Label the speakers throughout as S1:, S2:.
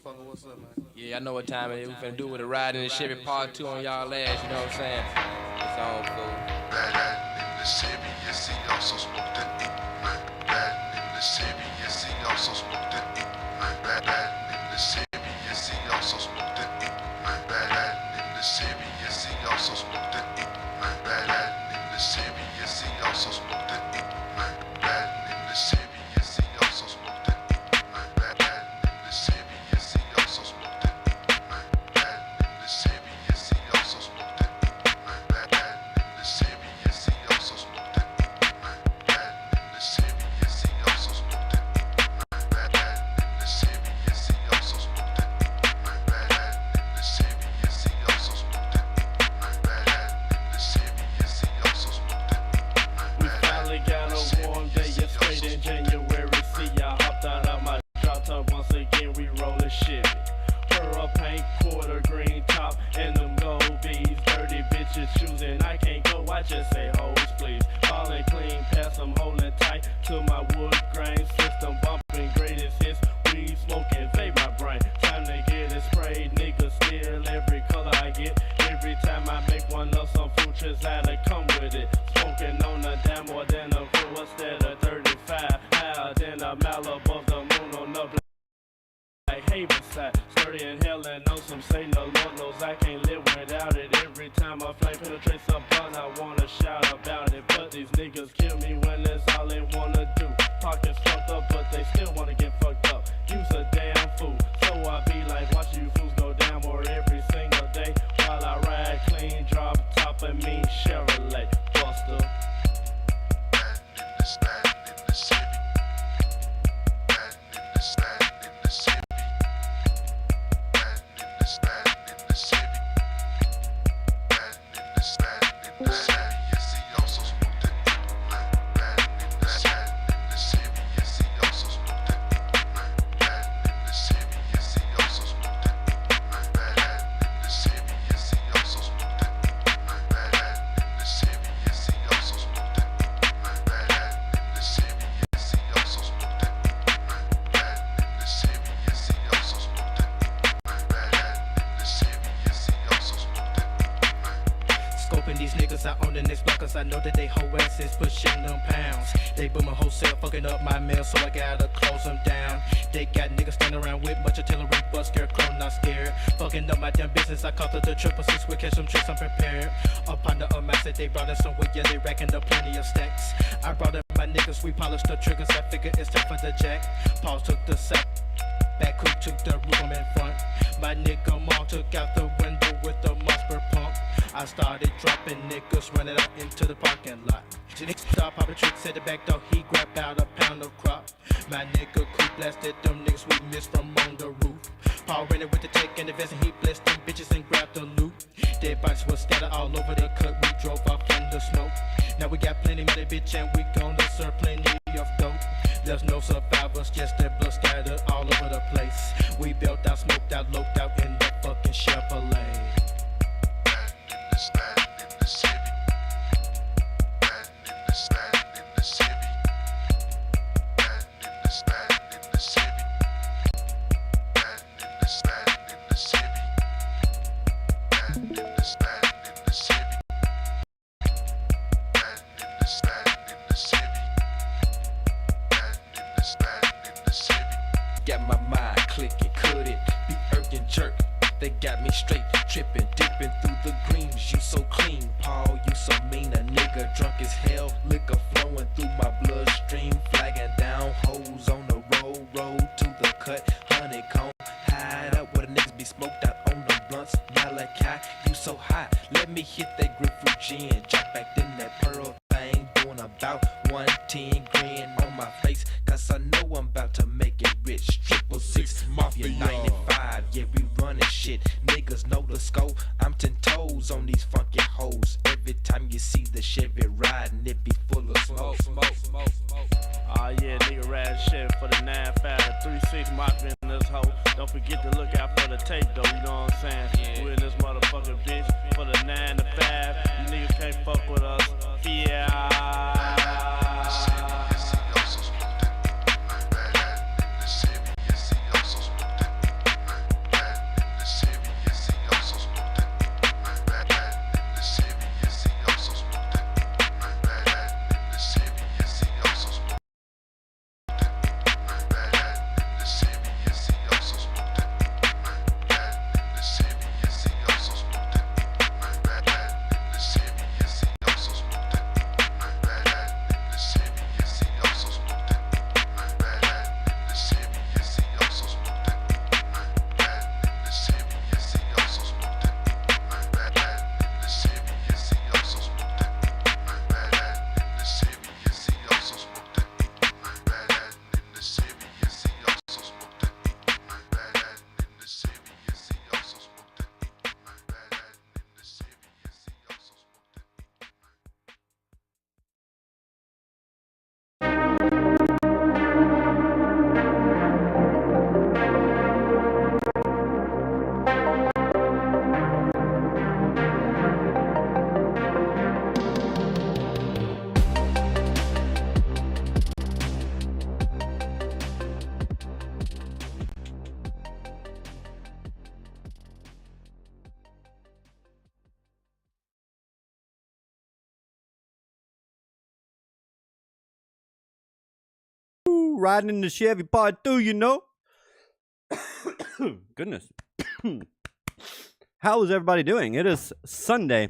S1: Fucker, what's up, man?
S2: Yeah, I know what time it is. We finna do with a ride in the Chevy Part 2 on y'all ass, you know what I'm saying? It's on, fool.
S3: Riding in the Chevy, yes, he also smoked that E. Riding in the Chevy, yes, he also smoked that E. Riding in the Chevy, yes, he also smoked that E. Riding in the Chevy, yes, he also smoked that E. Riding in the Chevy, yes, he also smoked that E. Riding in the Chevy, yes, he also smoked that E. Riding in the Chevy, yes, he also smoked that E. Riding in the Chevy, yes, he also smoked that E. Riding in the Chevy, yes, he also smoked that E. Riding in the Chevy, yes, he also smoked that E. Riding in the Chevy, yes, he also smoked that E. Riding in the Chevy, yes, he also smoked that E. Riding in the Chevy, yes, he also smoked that E.
S4: We finally got a warm day, yes, straight in January. See, I hopped out of my drop top once again, we rollin' shit. Pearl paint, quarter green top, and them gold bees. Dirty bitches choosing, I can't go, I just say hoes, please. Ballin' clean, pass them holding tight to my wood grain system. Bumping greatest hits, weed smoking, vape my brain. Time to get it sprayed, niggas steal every color I get. Every time I make one up, some futures that'll come with it. Smoking on the dime more than a crew instead of 35. Higher than a mile above the moon on the black. Like Havenside, sturdy and hell and know some say no Lord knows I can't live without it. Every time a flame penetrates a blunt, I wanna shout about it. But these niggas kill me when that's all they wanna do. Pockets fucked up, but they still wanna get fucked up. You's a damn fool, so I be like, watch you fools go down more every single day. While I ride clean, drop top and mean Chevrolet, Buster.
S3: Riding in the Chevy. Riding in the Chevy. Riding in the Chevy. Riding in the Chevy, yes, he also smoked that E. Riding in the Chevy, yes, he also smoked that E. Riding in the Chevy, yes, he also smoked that E. Riding in the Chevy, yes, he also smoked that E. Riding in the Chevy, yes, he also smoked that E. Riding in the Chevy, yes, he also smoked that E. Riding in the Chevy, yes, he also smoked that E. Riding in the Chevy, yes, he also smoked that E.
S5: Scoping these niggas out on the next block, cause I know that they whole asses pushing them pounds. They booming wholesale, fucking up my mail, so I gotta close them down. They got niggas standing around with much artillery, but scarecrow not scared. Fucking up my damn business, I called it the 666, we catch some tricks, I'm prepared. Upon the master, they brought in some weight, yeah, they racking up plenty of stacks. I brought in my niggas, we polished the triggers, I figure it's time for the jack. Paul took the sack. Back who took the roof, I'm in front. My nigga Maul took out the window with the monster pump. I started dropping niggas, running out into the parking lot. Nigga stop popping tricks at the back door, he grabbed out a pound of crop. My nigga cool blasted them niggas we missed from on the roof. Paul ran it with the tech and the vest and he blessed them bitches and grabbed the loot. Dead bodies was scattered all over the cut, we drove off in the smoke. Now we got plenty of that bitch and we gonna serve plenty of dope. There's no survivors, just that blood scattered all over the place. We built out, smoked out, loped out in the fucking Chevrolet.
S3: Riding in the Chevy. Riding in the Chevy. Riding in the Chevy. Riding in the Chevy. Riding in the Chevy. Riding in the Chevy. Riding in the Chevy. Riding in the Chevy.
S2: Got my mind clicking, could it be irking jerk? They got me straight tripping, dipping through the greens. You so clean, Paul, you so mean. A nigga drunk as hell, liquor flowing through my bloodstream. Flagging down hoes on the road to the cut. Honeycomb, hide up where the niggas be smoked out on the blunts. Malachi, you so hot, let me hit that grapefruit gin. Drop back in that pearl thing, doing about 110 grin on my face. Cause I know I'm about to make it rich. 666 Mafia 95, yeah, we running shit. Niggas know the scope. I'm 10 toes on these funky hoes. Every time you see the Chevy riding, it be full of smoke.
S4: Aw yeah, nigga ride shit for the 9-5, 3-6 Mafia in this hoe. Don't forget to look out for the tape though, you know what I'm saying?
S2: Yeah.
S4: We in this motherfucker bitch for the 9 to 5. You niggas can't fuck with us. Yeah.
S3: Riding in the Chevy, yes, he also smoked that E.
S1: riding in the Chevy Part 2, you know. Goodness. How is everybody doing? It is Sunday,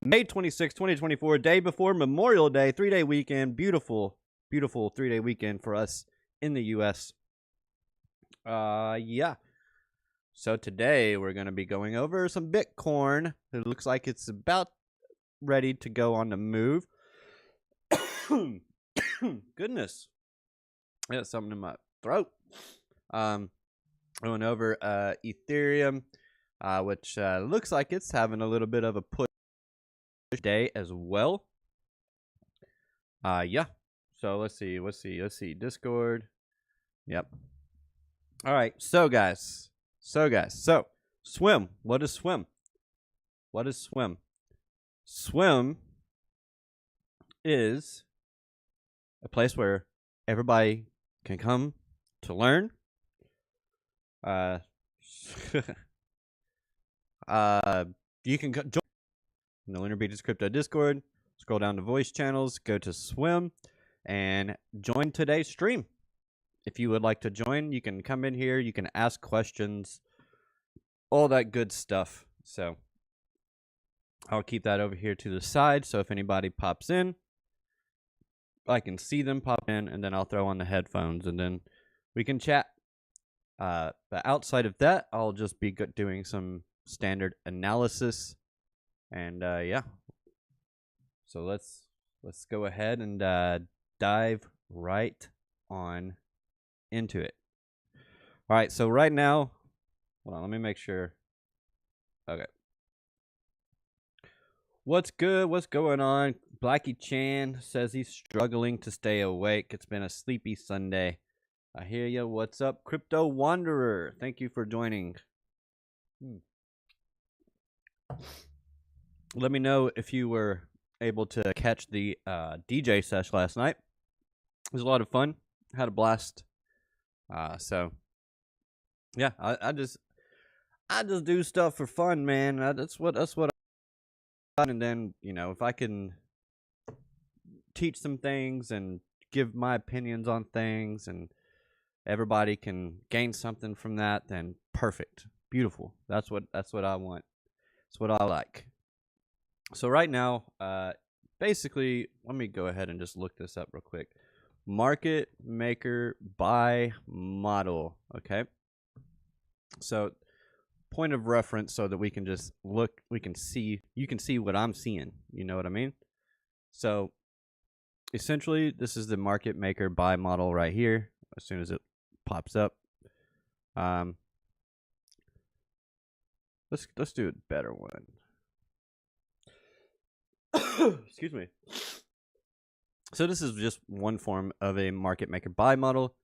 S1: May 26, 2024, day before Memorial Day, 3-day weekend. Beautiful, beautiful 3-day weekend for us in the U.S. Yeah. So today we're going to be going over some Bitcoin. It looks like it's about ready to go on the move. Goodness. I got something in my throat. Going over Ethereum, which looks like it's having a little bit of a push day as well. Yeah. So let's see. Discord. Yep. All right. So guys. So S.W.I.M. What is S.W.I.M? What is S.W.I.M? S.W.I.M is a place where everybody can come to learn. You can join the Lunar Beaches Crypto Discord. Scroll down to voice channels, go to S.W.I.M, and join today's stream. If you would like to join, you can come in here. You can ask questions, all that good stuff. So I'll keep that over here to the side. So if anybody pops in, I can see them pop in, and then I'll throw on the headphones, and then we can chat. But outside of that, I'll just be doing some standard analysis, and yeah. So let's go ahead and dive right on into it. All right. So right now, hold on. Let me make sure. Okay. What's good? What's going on? Blackie Chan says he's struggling to stay awake. It's been a sleepy Sunday. I hear ya. What's up, Crypto Wanderer? Thank you for joining. Let me know if you were able to catch the DJ sesh last night. It was a lot of fun. Had a blast. So yeah, I just do stuff for fun, man. That's what I, and then, you know, if I can teach some things and give my opinions on things, and everybody can gain something from that, then perfect. Beautiful. That's what I want. That's what I like. So right now, basically, let me go ahead and just look this up real quick. Market maker buy model. Okay. So point of reference, so that we can just look, you can see what I'm seeing. You know what I mean? So essentially, this is the market maker buy model right here. As soon as it pops up, let's do a better one. Excuse me. So this is just one form of a market maker buy model.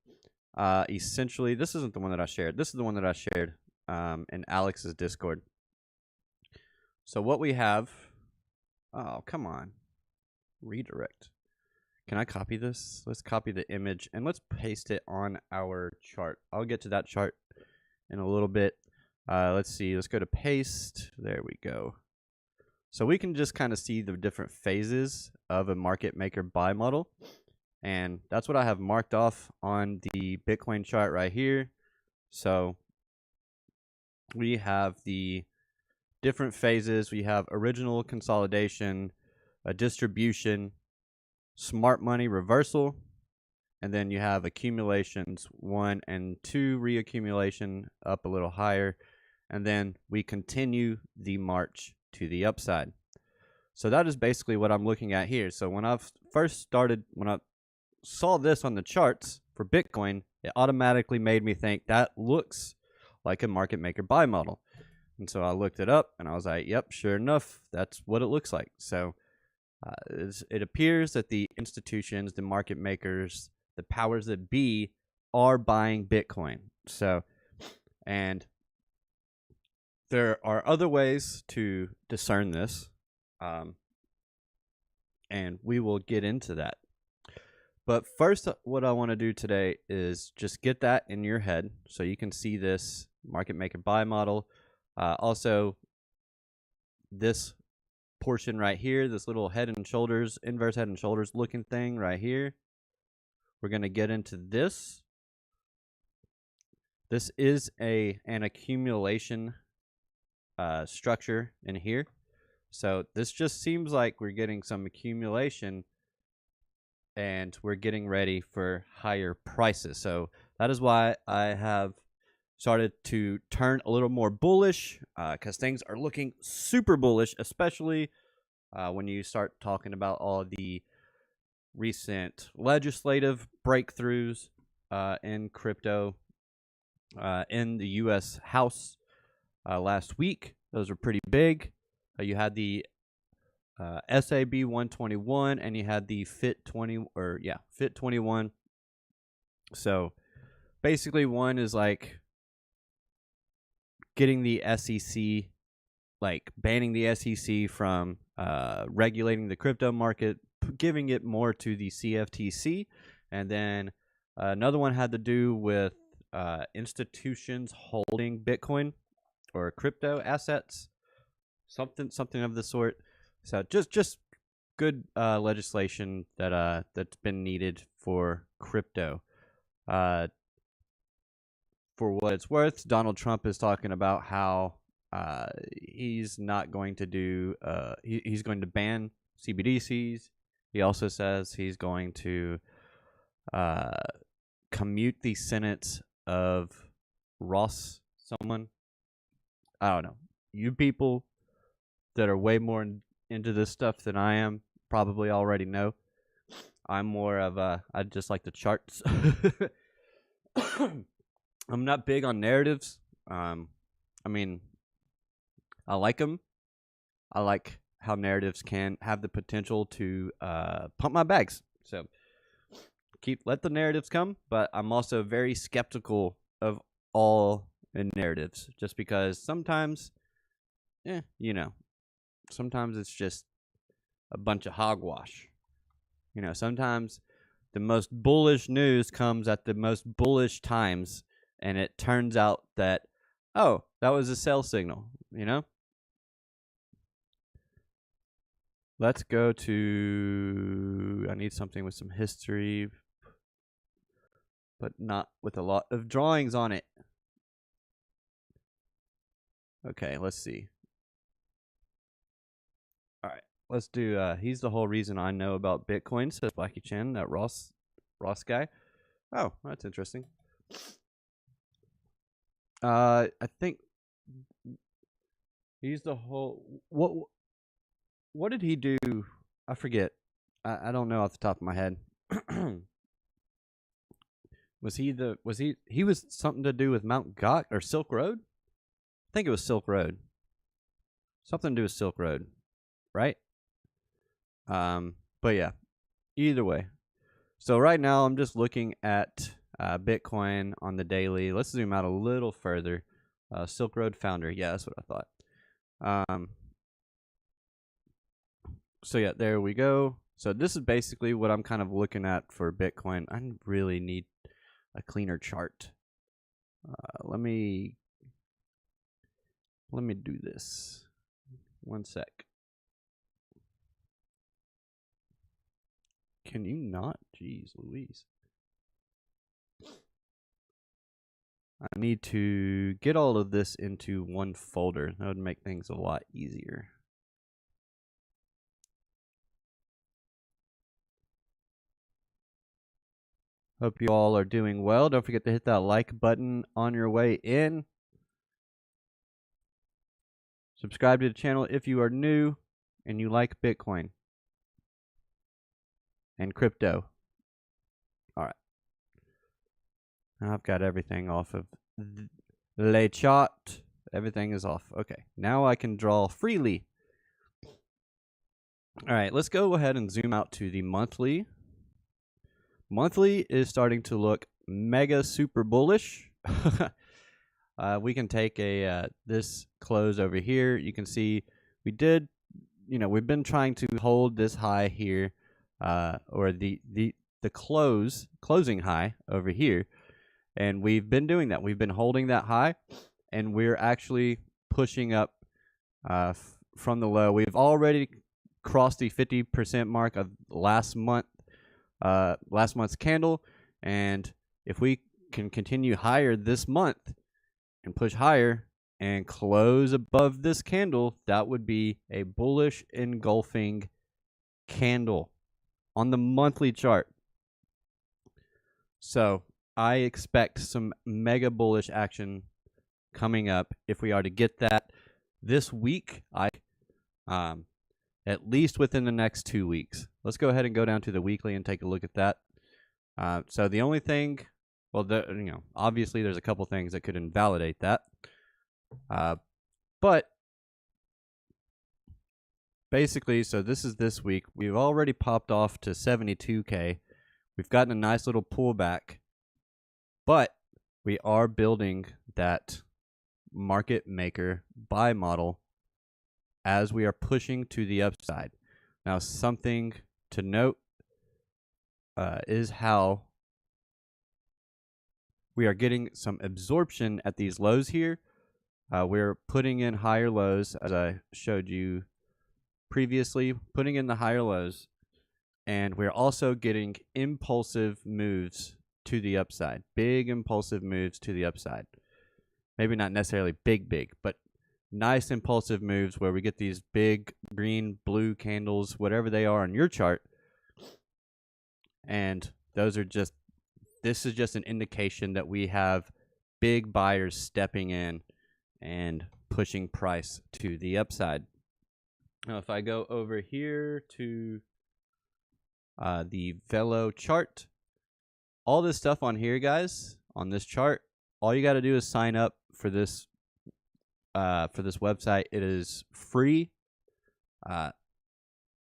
S1: Essentially, this isn't the one that I shared. This is the one that I shared in Alex's Discord. So what we have, oh, come on, redirect. Can I copy this? Let's copy the image and let's paste it on our chart. I'll get to that chart in a little bit. Let's see. Let's go to paste. There we go. So we can just kind of see the different phases of a market maker buy model. And that's what I have marked off on the Bitcoin chart right here. So we have the different phases. We have original consolidation, a distribution, smart money reversal, and then you have accumulations 1 and 2, reaccumulation up a little higher, and then we continue the march to the upside. So that is basically what I'm looking at here. So when I saw this on the charts for Bitcoin, it automatically made me think that looks like a market maker buy model. And so I looked it up and I was like, yep, sure enough, that's what it looks like. So it appears that the institutions, the market makers, the powers that be are buying Bitcoin. So, and there are other ways to discern this, and we will get into that. But first, what I want to do today is just get that in your head so you can see this market maker buy model. Also, this portion right here, this little head and shoulders, inverse head and shoulders looking thing right here, we're going to get into this. This is an accumulation structure in here. So this just seems like we're getting some accumulation and we're getting ready for higher prices. So that is why I have started to turn a little more bullish, because things are looking super bullish, especially when you start talking about all the recent legislative breakthroughs in crypto in the U.S. House last week. Those were pretty big. You had the SAB 121 and you had the FIT 21. So basically, one is like getting the SEC, like banning the SEC from regulating the crypto market, giving it more to the CFTC. And then another one had to do with institutions holding Bitcoin or crypto assets, something of the sort. So just good legislation that's been needed for crypto. For what it's worth, Donald Trump is talking about how he's not going to do. He's going to ban CBDCs. He also says he's going to commute the sentence of Ross. Someone, I don't know. You people that are way more into this stuff than I am probably already know. I'm more of I just like the charts. I'm not big on narratives. I mean, I like them. I like how narratives can have the potential to pump my bags. So let the narratives come, but I'm also very skeptical of all narratives, just because sometimes, sometimes it's just a bunch of hogwash. Sometimes the most bullish news comes at the most bullish times, and it turns out that, oh, that was a sell signal, Let's go to, I need something with some history, but not with a lot of drawings on it. Okay, let's see. All right, let's do, he's the whole reason I know about Bitcoin, says Blackie Chen, that Ross guy. Oh, that's interesting. I think he's the whole, what did he do? I forget. I don't know off the top of my head. He was something to do with Mount Gox or Silk Road? I think it was Silk Road. Something to do with Silk Road, right? But yeah, either way. So right now I'm just looking at Bitcoin on the daily. Let's zoom out a little further. Silk Road founder. Yeah, that's what I thought. So yeah, there we go. So this is basically what I'm kind of looking at for Bitcoin. I really need a cleaner chart. Let me do this. One sec. Can you not? Jeez Louise. I need to get all of this into one folder. That would make things a lot easier. Hope you all are doing well. Don't forget to hit that like button on your way in. Subscribe to the channel if you are new and you like Bitcoin and crypto. All right. Now I've got everything off of Le Chart. Everything is off. Okay. Now I can draw freely. All right. Let's go ahead and zoom out to the monthly. Monthly is starting to look mega super bullish. We can take this close over here. You can see we've been trying to hold this high here, or the closing high over here, and we've been doing that. We've been holding that high, and we're actually pushing up from the low. We've already crossed the 50% mark of last month. last month's candle, and if we can continue higher this month and push higher and close above this candle, that would be a bullish engulfing candle on the monthly chart. So I expect some mega bullish action coming up. If we are to get that this week, at least within the next 2 weeks. Let's go ahead and go down to the weekly and take a look at that. So the only thing, well, obviously there's a couple things that could invalidate that. But basically, so this is this week. We've already popped off to 72K. We've gotten a nice little pullback, but we are building that market maker buy model as we are pushing to the upside. Now, something to note is how we are getting some absorption at these lows here. We're putting in higher lows, as I showed you previously, putting in the higher lows, and we're also getting impulsive moves to the upside, big impulsive moves to the upside. Maybe not necessarily big, but nice impulsive moves where we get these big green, blue candles, whatever they are on your chart. And this is just an indication that we have big buyers stepping in and pushing price to the upside. Now, if I go over here to the Velo chart, all this stuff on here, guys, on this chart, all you got to do is sign up for this website. It is free.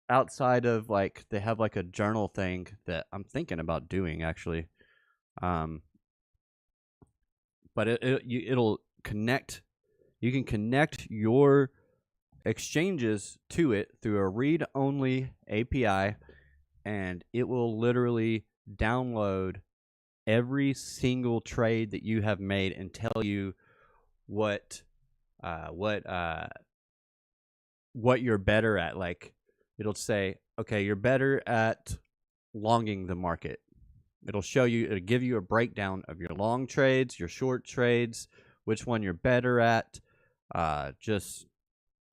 S1: Outside of they have a journal thing that I'm thinking about doing actually. But it'll connect. You can connect your exchanges to it through a read-only API, and it will literally download every single trade that you have made and tell you what you're better at. It'll say, okay, you're better at longing the market. It'll give you a breakdown of your long trades, your short trades, which one you're better at, just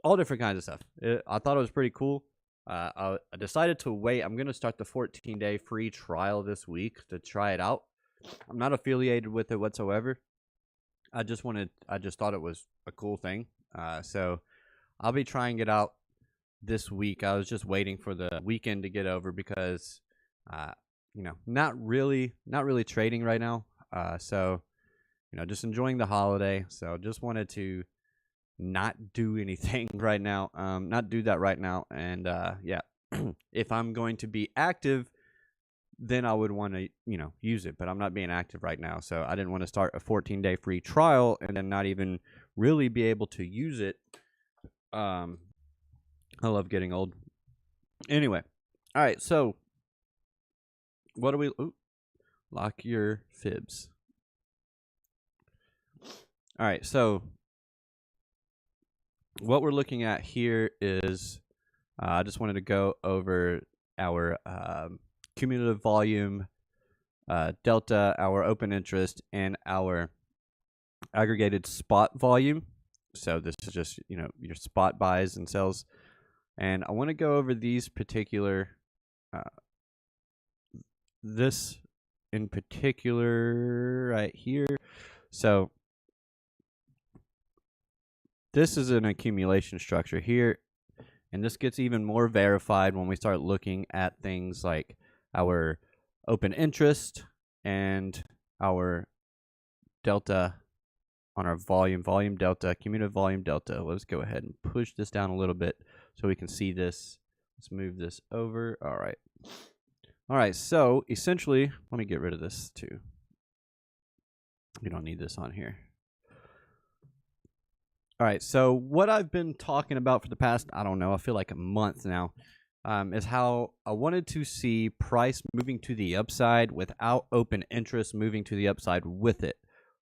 S1: all different kinds of stuff. I thought it was pretty cool. I decided to wait. I'm going to start the 14-day free trial this week to try it out. I'm not affiliated with it whatsoever. I just thought it was a cool thing. So I'll be trying it out this week. I was just waiting for the weekend to get over because, not really trading right now. So, just enjoying the holiday. So just wanted to not do anything right now. Not do that right now. And, yeah, if I'm going to be active, then I would want to, use it, but I'm not being active right now. So I didn't want to start a 14-day free trial and then not even really be able to use it. I love getting old. Anyway. All right. So what do we, lock your fibs. All right. So what we're looking at here is, I just wanted to go over our, cumulative volume, delta, our open interest, and our aggregated spot volume. So this is just, your spot buys and sells. And I want to go over these particular, this in particular right here. So this is an accumulation structure here. And this gets even more verified when we start looking at things like our open interest and our delta on our volume delta, cumulative volume delta. Let's go ahead and push this down a little bit so we can see this. Let's move this over. All right. So essentially, let me get rid of this too. We don't need this on here. All right. So what I've been talking about for the past, I feel like a month now, is how I wanted to see price moving to the upside without open interest moving to the upside with it.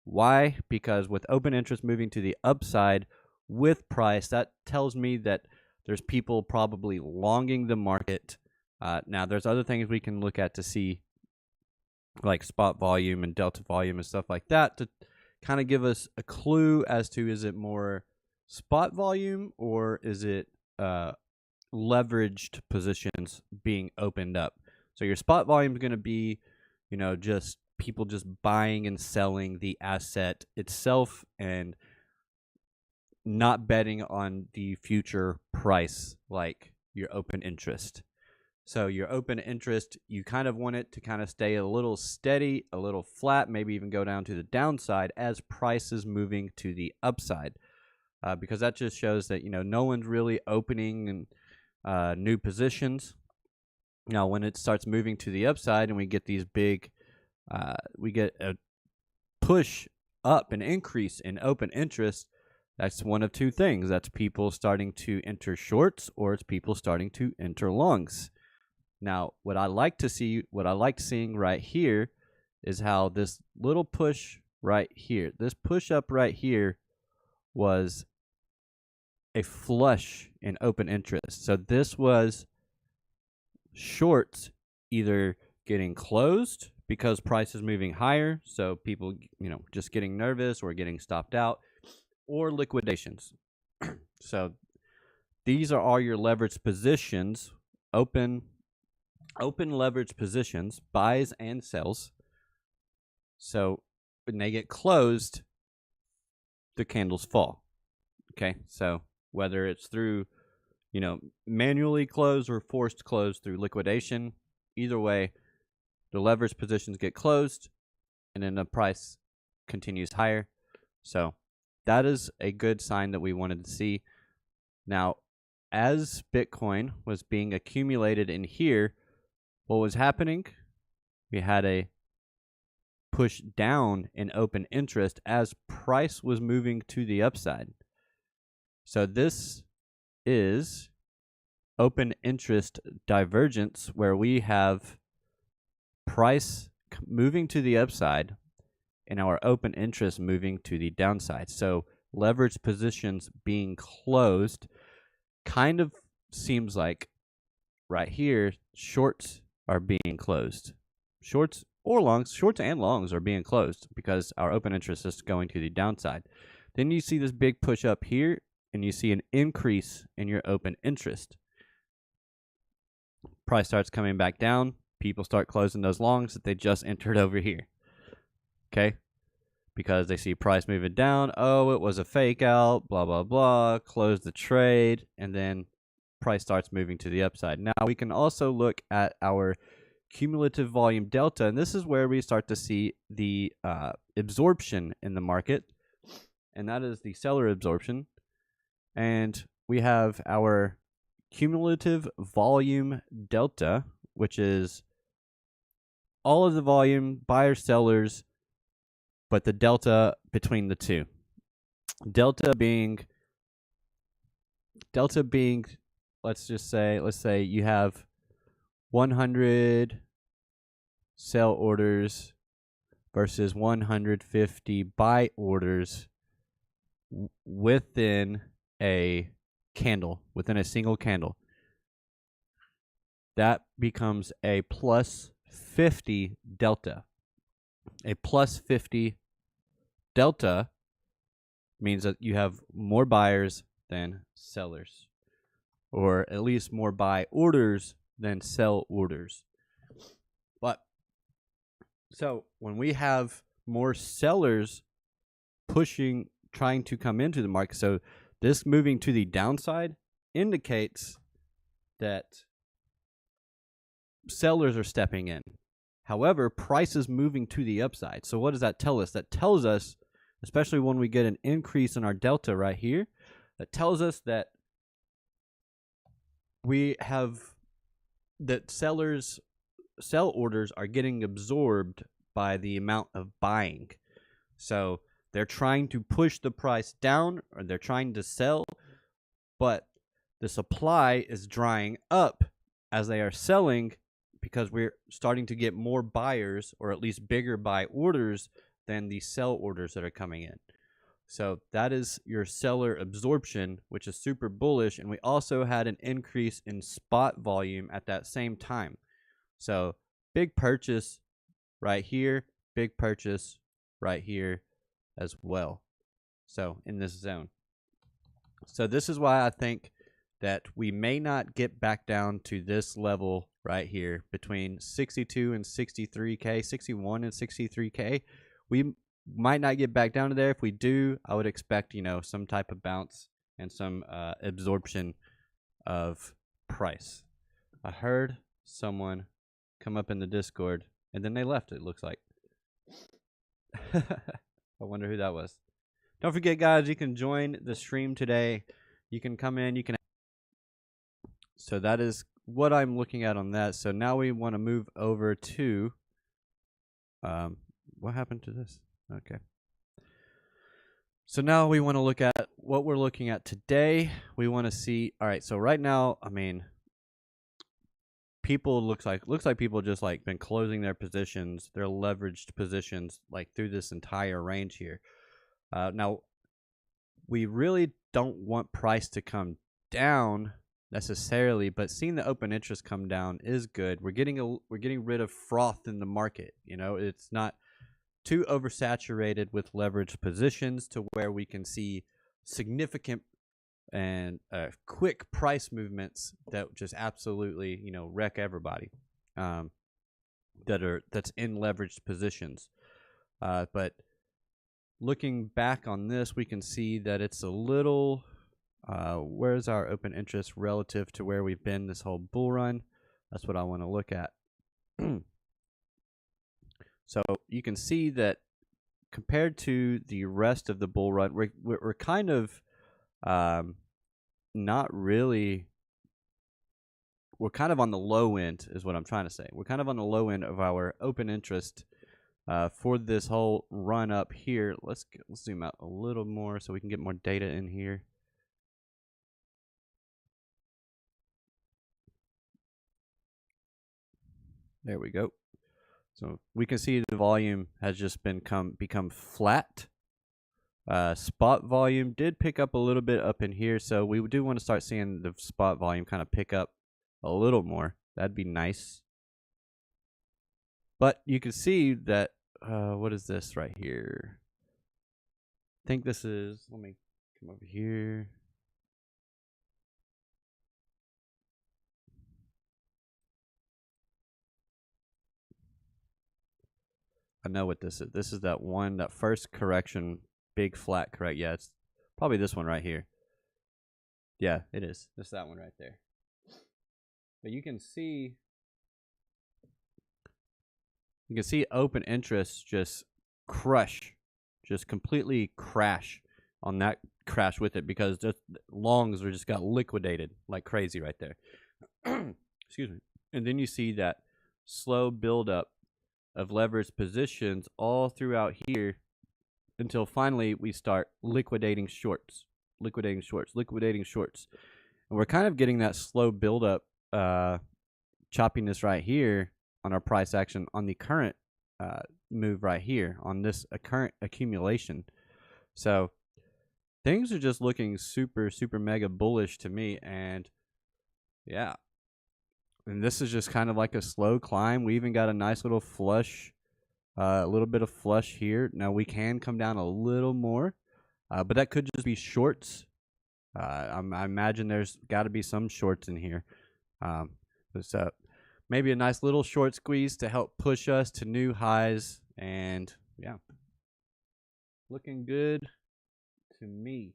S1: Why? Because with open interest moving to the upside with price, that tells me that there's people probably longing the market Now, there's other things we can look at to see, like spot volume and delta volume and stuff like that, to kind of give us a clue as to, is it more spot volume or is it leveraged positions being opened up. So your spot volume is going to be, just people just buying and selling the asset itself and not betting on the future price like your open interest. So your open interest, you kind of want it to kind of stay a little steady, a little flat, maybe even go down to the downside as price is moving to the upside. Because that just shows that, no one's really opening and new positions. Now, when it starts moving to the upside and we get these big, we get a push up, an increase in open interest, that's one of two things. That's people starting to enter shorts, or it's people starting to enter longs. Now, what I liked seeing right here is how this little push right here, this push up right here, was a flush in open interest. So this was shorts either getting closed because price is moving higher, so people, just getting nervous or getting stopped out, or liquidations. So these are all your leveraged positions, open leverage positions, buys and sells. So when they get closed, the candles fall. Okay, so whether it's through, manually closed or forced closed through liquidation, either way, the leverage positions get closed and then the price continues higher. So that is a good sign that we wanted to see. Now, as Bitcoin was being accumulated in here, what was happening? We had a push down in open interest as price was moving to the upside. So this is open interest divergence, where we have price moving to the upside and our open interest moving to the downside. So leverage positions being closed kind of seems like right here, shorts are being closed. Shorts and longs are being closed because our open interest is going to the downside. Then you see this big push up here, and you see an increase in your open interest. Price starts coming back down. People start closing those longs that they just entered over here. Okay? Because they see price moving down. Oh, it was a fake out, blah, blah, blah. Close the trade, and then price starts moving to the upside. Now, we can also look at our cumulative volume delta, and this is where we start to see the absorption in the market, and that is the seller absorption. And we have our cumulative volume delta, which is all of the volume, buyers, sellers, but the delta between the two. Delta being, let's say you have 100 sell orders versus 150 buy orders within a candle, within a single candle. That becomes a plus 50 delta. A plus 50 delta means that you have more buyers than sellers, or at least more buy orders than sell orders. But so when we have more sellers trying to come into the market, so this moving to the downside indicates that sellers are stepping in. However, price is moving to the upside. So what does that tell us? That tells us, especially when we get an increase in our delta right here, that tells us that we have that sellers' sell orders are getting absorbed by the amount of buying. So they're trying to push the price down, or they're trying to sell, but the supply is drying up as they are selling, because we're starting to get more buyers, or at least bigger buy orders than the sell orders that are coming in. So that is your seller absorption, which is super bullish. And we also had an increase in spot volume at that same time. So big purchase right here, big purchase right here as well. So in this zone. So this is why I think that we may not get back down to this level right here between 62 and 63K, 61 and 63K. We might not get back down to there. If we do, I would expect, some type of bounce and some absorption of price. I heard someone come up in the Discord and then they left, it looks like. I wonder who that was. Don't forget, guys, you can join the stream today. You can come in, So that is what I'm looking at on that. So now we want to move over to, what happened to this? Okay. So now we want to look at what we're looking at today. We want to see, all right, so right now, people looks like people just like been closing their positions, their leveraged positions, like through this entire range here. Now, we really don't want price to come down necessarily, but seeing the open interest come down is good. We're getting rid of froth in the market. It's not too oversaturated with leveraged positions to where we can see significant and quick price movements that just absolutely wreck everybody that's in leveraged positions. But looking back on this, we can see that it's a little where's our open interest relative to where we've been this whole bull run. That's what I want to look at. So you can see that compared to the rest of the bull run, we're kind of not really. We're kind of on the low end, is what I'm trying to say. We're kind of on the low end of our open interest for this whole run up here. Let's zoom out a little more so we can get more data in here. There we go. So we can see the volume has just become flat. Spot volume did pick up a little bit up in here, so we do want to start seeing the spot volume kind of pick up a little more. That'd be nice. But you can see that, what is this right here? I think this is, let me come over here. I know what this is. This is that first correction, big flat correct. Yeah, it's probably this one right here. Yeah, it is. It's that one right there. But you can see open interest just completely crash on that crash with it, because just longs just got liquidated like crazy right there. Excuse me. And then you see that slow buildup of leveraged positions all throughout here until finally we start liquidating shorts. And we're kind of getting that slow buildup choppiness right here on our price action on the current move right here on this current accumulation. So things are just looking super, super mega bullish to me. And yeah. And this is just kind of like a slow climb. We even got a nice little flush, a little bit of flush here. Now we can come down a little more, but that could just be shorts. I imagine there's got to be some shorts in here. So maybe a nice little short squeeze to help push us to new highs. And yeah, looking good to me.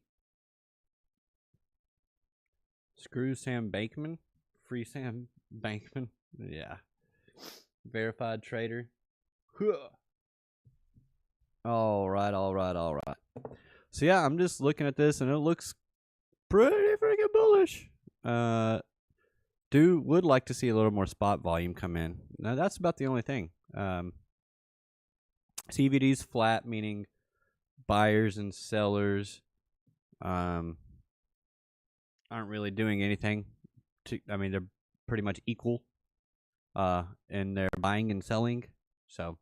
S1: Screw Sam Bankman. Free Sam Bankman. Yeah. Verified trader. All right. So yeah, I'm just looking at this and it looks pretty freaking bullish. Would like to see a little more spot volume come in. Now that's about the only thing. CVD's flat, meaning buyers and sellers aren't really doing anything. They're pretty much equal in their buying and selling. So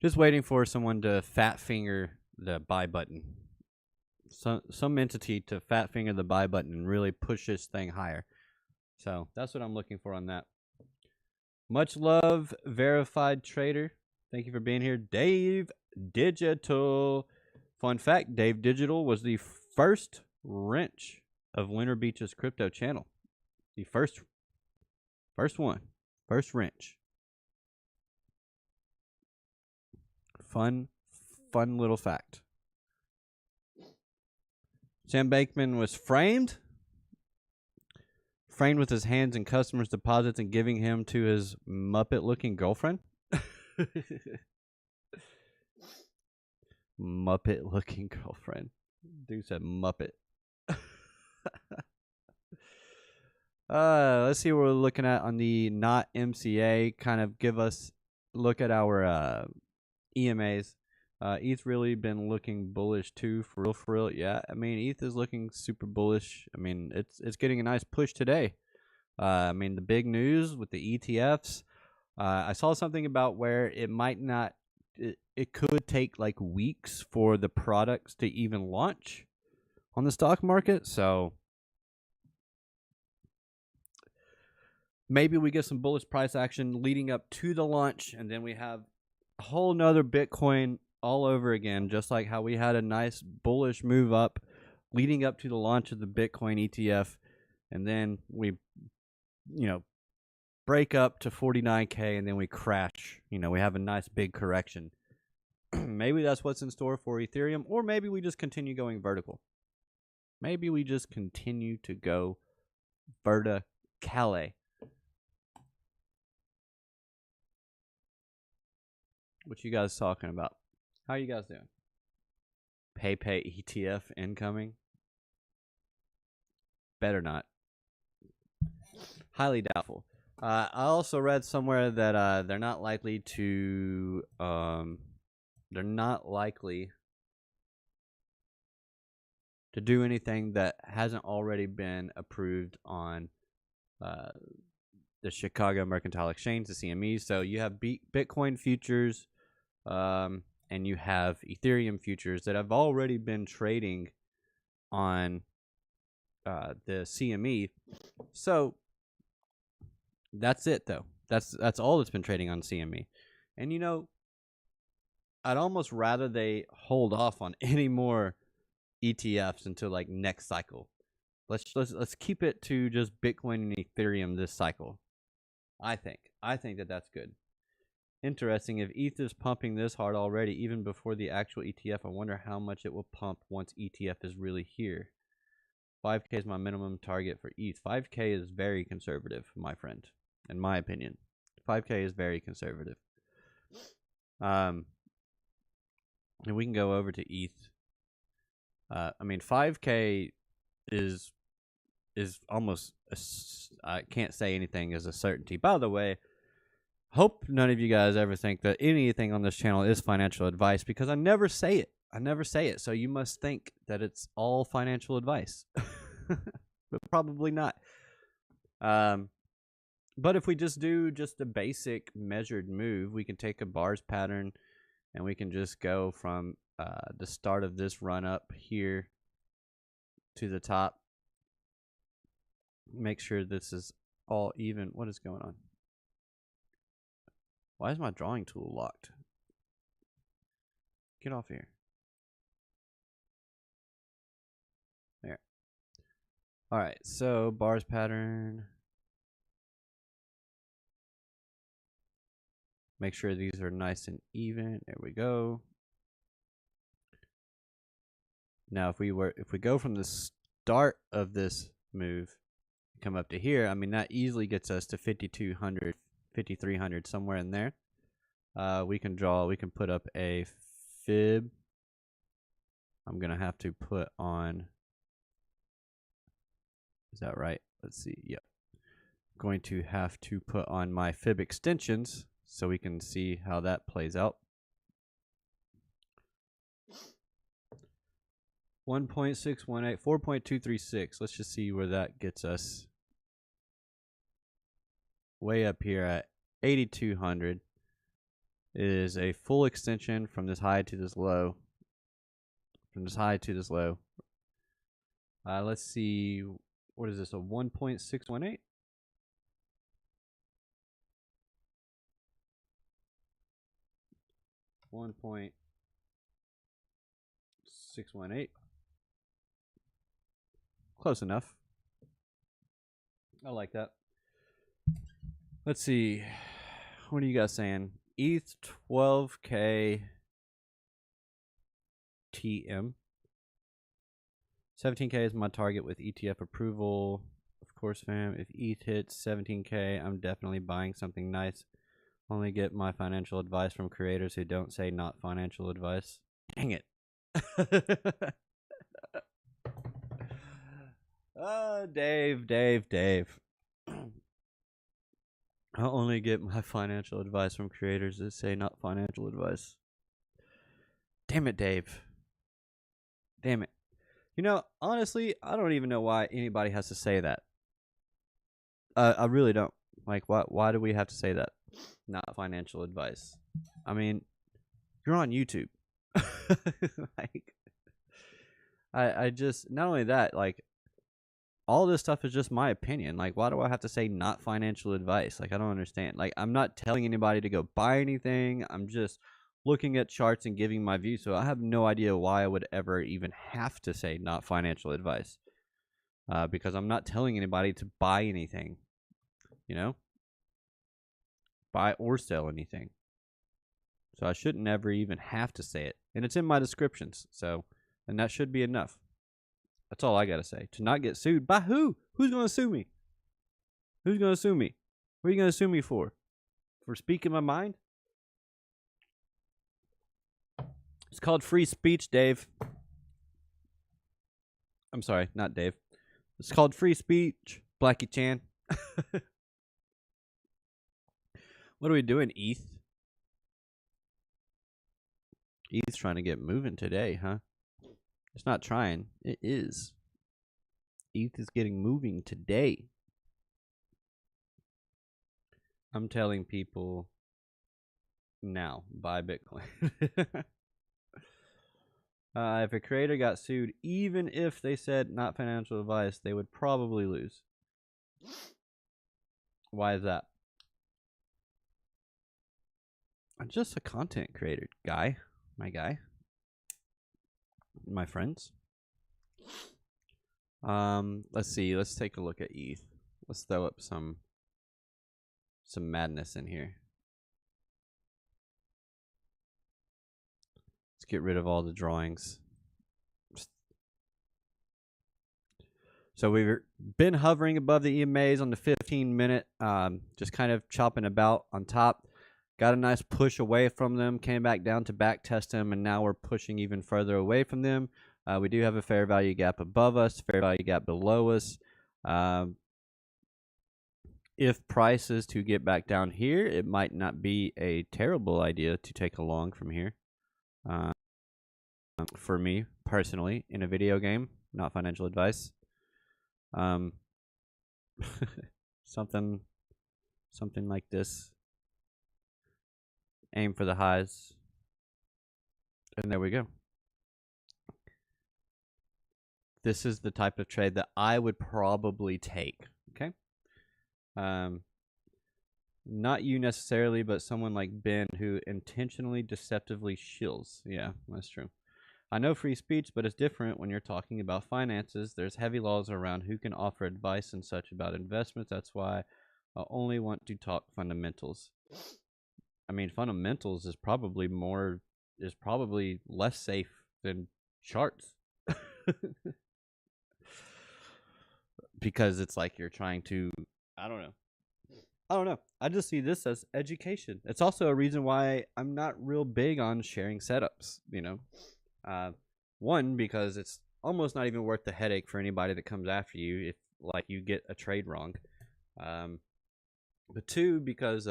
S1: just waiting for someone to fat finger the buy button. some entity to fat finger the buy button and really push this thing higher. So that's what I'm looking for on that. Much love, verified trader. Thank you for being here. Dave Digital. Fun fact, Dave Digital was the first wrench of Winter Beach's crypto channel. The first one. First wrench. Fun little fact. Sam Bankman was framed with his hands in customers' deposits and giving him to his Muppet-looking girlfriend. Muppet-looking girlfriend. Dude said Muppet. Let's see what we're looking at on the not MCA. Kind of give us look at our EMAs. ETH really been looking bullish too, for real. Yeah, I mean ETH is looking super bullish. I mean it's getting a nice push today. I mean the big news with the ETFs. I saw something about where it might not. It could take like weeks for the products to even launch on the stock market. So maybe we get some bullish price action leading up to the launch, and then we have a whole nother Bitcoin all over again, just like how we had a nice bullish move up leading up to the launch of the Bitcoin ETF, and then we, break up to 49K, and then we crash. We have a nice big correction. Maybe that's what's in store for Ethereum, or maybe we just continue going vertical. Maybe we just continue to go verticale. What you guys talking about? How you guys doing? Pay ETF incoming? Better not. Highly doubtful. I also read somewhere that they're not likely to do anything that hasn't already been approved on the Chicago Mercantile Exchange, the CME. So you have Bitcoin futures, and you have Ethereum futures that have already been trading on the CME. So that's it, though. That's all that's been trading on CME. And I'd almost rather they hold off on any more ETFs until like next cycle. Let's keep it to just Bitcoin and Ethereum this cycle. I think that that's good. Interesting. If ETH is pumping this hard already, even before the actual ETF, I wonder how much it will pump once ETF is really here. 5K is my minimum target for ETH. 5K is very conservative, my friend, in my opinion. 5K is very conservative. And we can go over to ETH. 5K is almost I can't say anything as a certainty. By the way, hope none of you guys ever think that anything on this channel is financial advice, because I never say it. So you must think that it's all financial advice. But probably not. But if we just do a basic measured move, we can take a bars pattern and we can just go from the start of this run up here to the top. Make sure this is all even. What is going on? Why is my drawing tool locked? Get off here. There. All right, so bars pattern. Make sure these are nice and even. There we go. Now, if we go from the start of this move, come up to here, that easily gets us to 5,200, 5,300, somewhere in there. We can put up a fib. I'm going to have to put on, is that right? Let's see. Yep. Going to have to put on my fib extensions so we can see how that plays out. 1.618, 4.236. Let's just see where that gets us. Way up here at 8,200 is a full extension from this high to this low. From this high to this low, Let's see. What is this? A 1.618? $1.618. Close enough. I like that. Let's see. What are you guys saying? ETH 12K TM. 17K is my target with ETF approval. Of course, fam. If ETH hits 17K, I'm definitely buying something nice. Only get my financial advice from creators who don't say not financial advice. Dang it. Dave. I'll only get my financial advice from creators that say not financial advice. Damn it, Dave. Damn it. You know, honestly, I don't even know why anybody has to say that. I really don't. Like, why do we have to say that? Not financial advice. I mean, you're on YouTube. Like, I just, not only that, like, all this stuff is just my opinion. Like, why do I have to say not financial advice? Like, I don't understand. Like, I'm not telling anybody to go buy anything. I'm just looking at charts and giving my view. So I have no idea why I would ever even have to say not financial advice. Because I'm not telling anybody to buy anything. You know? Buy or sell anything. So I shouldn't ever even have to say it. And it's in my descriptions. So, and that should be enough. That's all I got to say. To not get sued. By who? Who's going to sue me? Who's going to sue me? What are you going to sue me for? For speaking my mind? It's called free speech, Dave. I'm sorry, not Dave. It's called free speech, Blackie Chan. What are we doing, ETH? ETH's trying to get moving today, huh? It's not trying. It is. ETH is getting moving today. I'm telling people now, buy Bitcoin. If a creator got sued, even if they said not financial advice, they would probably lose. Why is that? I'm just a content creator, guy. My guy. My friends. Let's see. Let's take a look at ETH. Let's throw up some madness in here. Let's get rid of all the drawings. So we've been hovering above the EMAs on the 15-minute, just kind of chopping about on top. Got a nice push away from them, came back down to back test them, and now we're pushing even further away from them. We do have a fair value gap above us, fair value gap below us. If price is to get back down here, it might not be a terrible idea to take a long from here. For me, personally, in a video game, not financial advice. Something like this. Aim for the highs. And there we go. This is the type of trade that I would probably take. Okay. Not you necessarily, but someone like Ben who intentionally deceptively shills. Yeah, that's true. I know free speech, but it's different when you're talking about finances. There's heavy laws around who can offer advice and such about investments. That's why I only want to talk fundamentals. I mean, fundamentals is probably less safe than charts. Because it's like you're trying to, I don't know. I just see this as education. It's also a reason why I'm not real big on sharing setups, you know. One, because it's almost not even worth the headache for anybody that comes after you if like you get a trade wrong. But two, because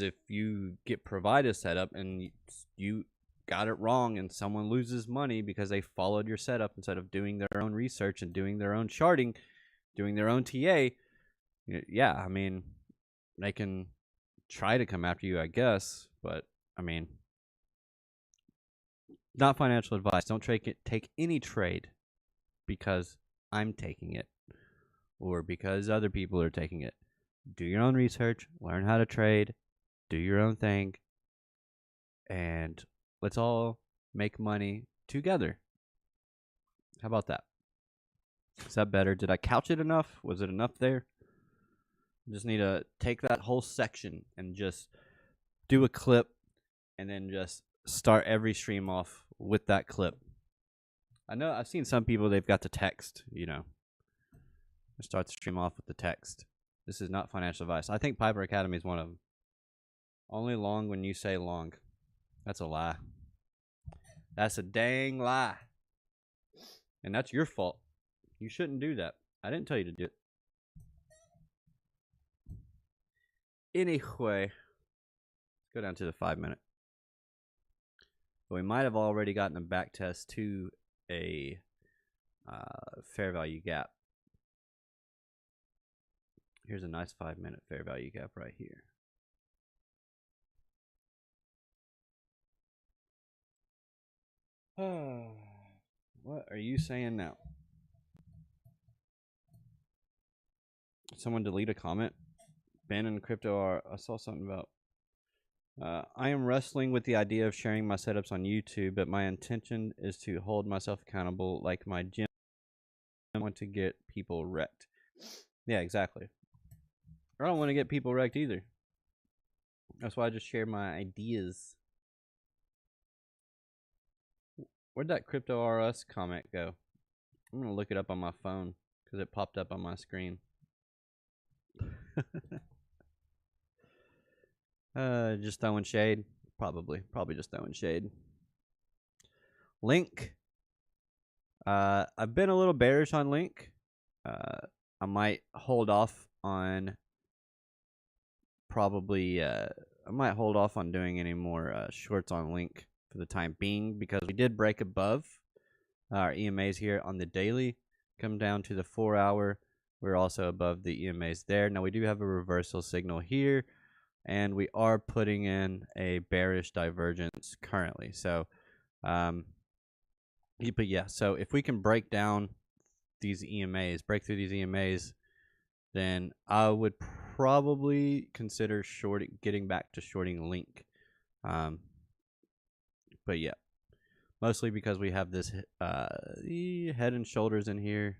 S1: if you get provided a setup and you got it wrong and someone loses money because they followed your setup instead of doing their own research and doing their own charting, doing their own TA, yeah, I mean, they can try to come after you, I guess, but I mean, Not financial advice. Don't take any trade because I'm taking it or because other people are taking it. Do your own research, learn how to trade, do your own thing, and let's all make money together. How about that? Is that better? Did I couch it enough? Was it enough there? Just need to take that whole section and just do a clip and then just start every stream off with that clip. I know I've seen some people, they've got the text, start the stream off with the text. This is not financial advice. I think Piper Academy is one of them. Only long when you say long. That's a lie. That's a dang lie. And that's your fault. You shouldn't do that. I didn't tell you to do it. Anyway, let's go down to the 5-minute. We might have already gotten a back test to a fair value gap. Here's a nice 5-minute fair value gap right here. What are you saying now? Someone delete a comment. Ben and crypto are. I saw something about. I am wrestling with the idea of sharing my setups on YouTube, but my intention is to hold myself accountable like my gym. I want to get people wrecked. Yeah, exactly. I don't want to get people wrecked either. That's why I just share my ideas. Where'd that Crypto RS comment go? I'm going to look it up on my phone because it popped up on my screen. Just throwing shade. Probably just throwing shade. Link. I've been a little bearish on Link. I might hold off on I might hold off on doing any more shorts on Link for the time being because we did break above our EMAs here on the daily. Come down to the 4-hour. We're also above the EMAs there. Now we do have a reversal signal here, and we are putting in a bearish divergence currently. So, but yeah, so if we can break down these EMAs, break through these EMAs, then I would probably consider getting back to shorting Link. But yeah, mostly because we have this head and shoulders in here.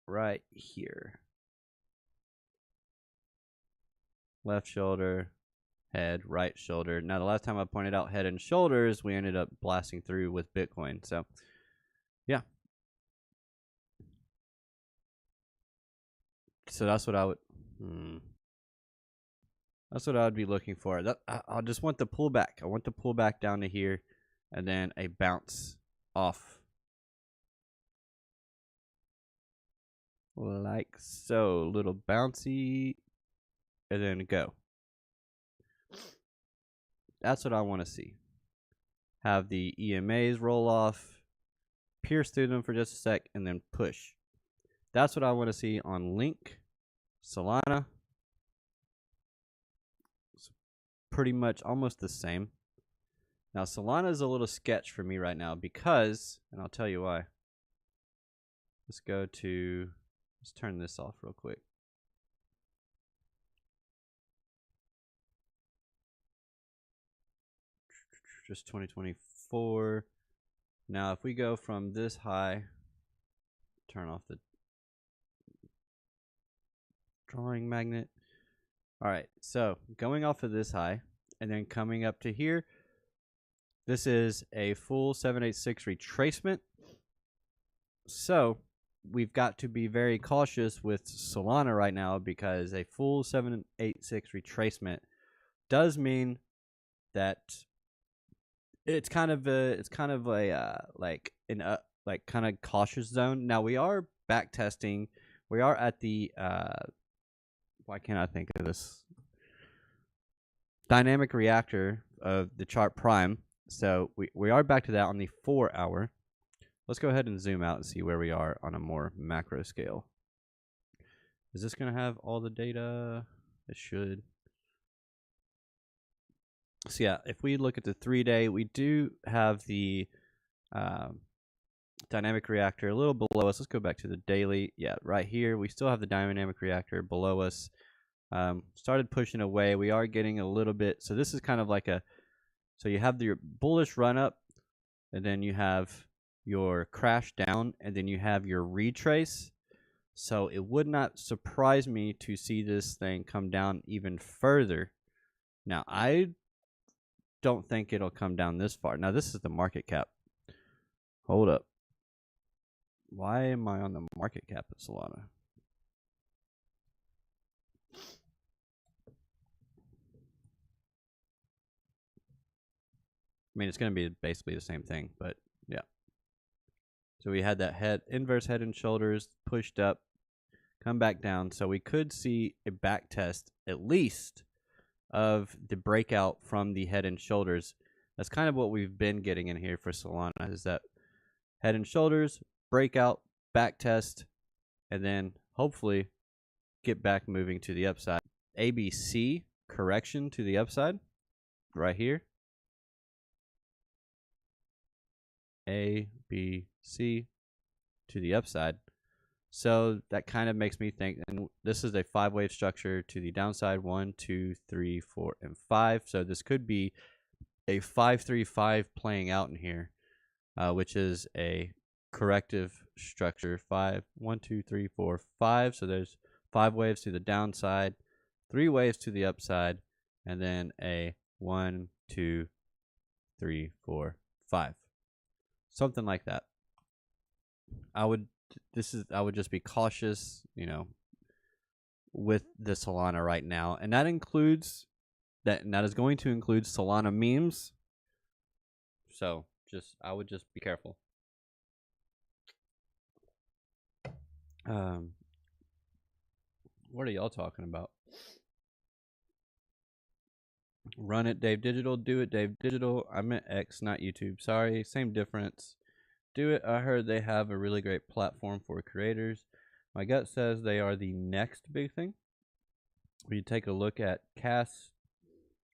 S1: Right here. Left shoulder, head, right shoulder. Now, the last time I pointed out head and shoulders, we ended up blasting through with Bitcoin. So, yeah. So that's what I would. That's what I would be looking for. I just want the pullback. I want the pullback down to here, and then a bounce off. Like so, little bouncy, and then go. That's what I want to see. Have the EMAs roll off, pierce through them for just a sec, and then push. That's what I want to see on Link, Solana. It's pretty much almost the same. Now, Solana is a little sketch for me right now because, and I'll tell you why. Let's turn this off real quick. Just 2024. Now, if we go from this high, turn off the drawing magnet. All right, so going off of this high and then coming up to here, this is a full 786 retracement. So we've got to be very cautious with Solana right now because a full 786 retracement does mean that it's kind of a kind of cautious zone. Now we are back testing. We are at the why can't I think of this? Dynamic reactor of the chart prime. So we are back to that on the 4-hour. Let's go ahead and zoom out and see where we are on a more macro scale. Is this going to have all the data? It should. So yeah, if we look at the 3-day, we do have the dynamic reactor a little below us. Let's go back to the daily. Yeah, right here, we still have the dynamic reactor below us. Started pushing away. We are getting a little bit. So this is kind of like so you have your bullish run up, and then you have your crash down, and then you have your retrace. So it would not surprise me to see this thing come down even further. Now, I don't think it'll come down this far. Now, this is the market cap. Hold up. Why am I on the market cap of Solana? I mean, it's going to be basically the same thing, but yeah. So we had that inverse head and shoulders pushed up, come back down. So we could see a back test at least of the breakout from the head and shoulders. That's kind of what we've been getting in here for Solana, is that head and shoulders, breakout, back test, and then hopefully get back moving to the upside. ABC correction to the upside right here. A, B, C to the upside. So that kind of makes me think, and this is a 5-wave structure to the downside, 1, 2, 3, 4, and 5. So this could be a 5-3-5 playing out in here, which is a corrective structure. 5, 1, 2, 3, 4, 5. So there's 5 waves to the downside, 3 waves to the upside, and then a 1, 2, 3, 4, 5. Something like that. I would just be cautious, with the Solana right now, and that includes that is going to include Solana memes. So I would just be careful. What are y'all talking about? Run it, Dave Digital. Do it, Dave Digital. I meant X, not YouTube. Sorry, same difference. Do it. I heard they have a really great platform for creators. My gut says they are the next big thing. When you take a look at Cast,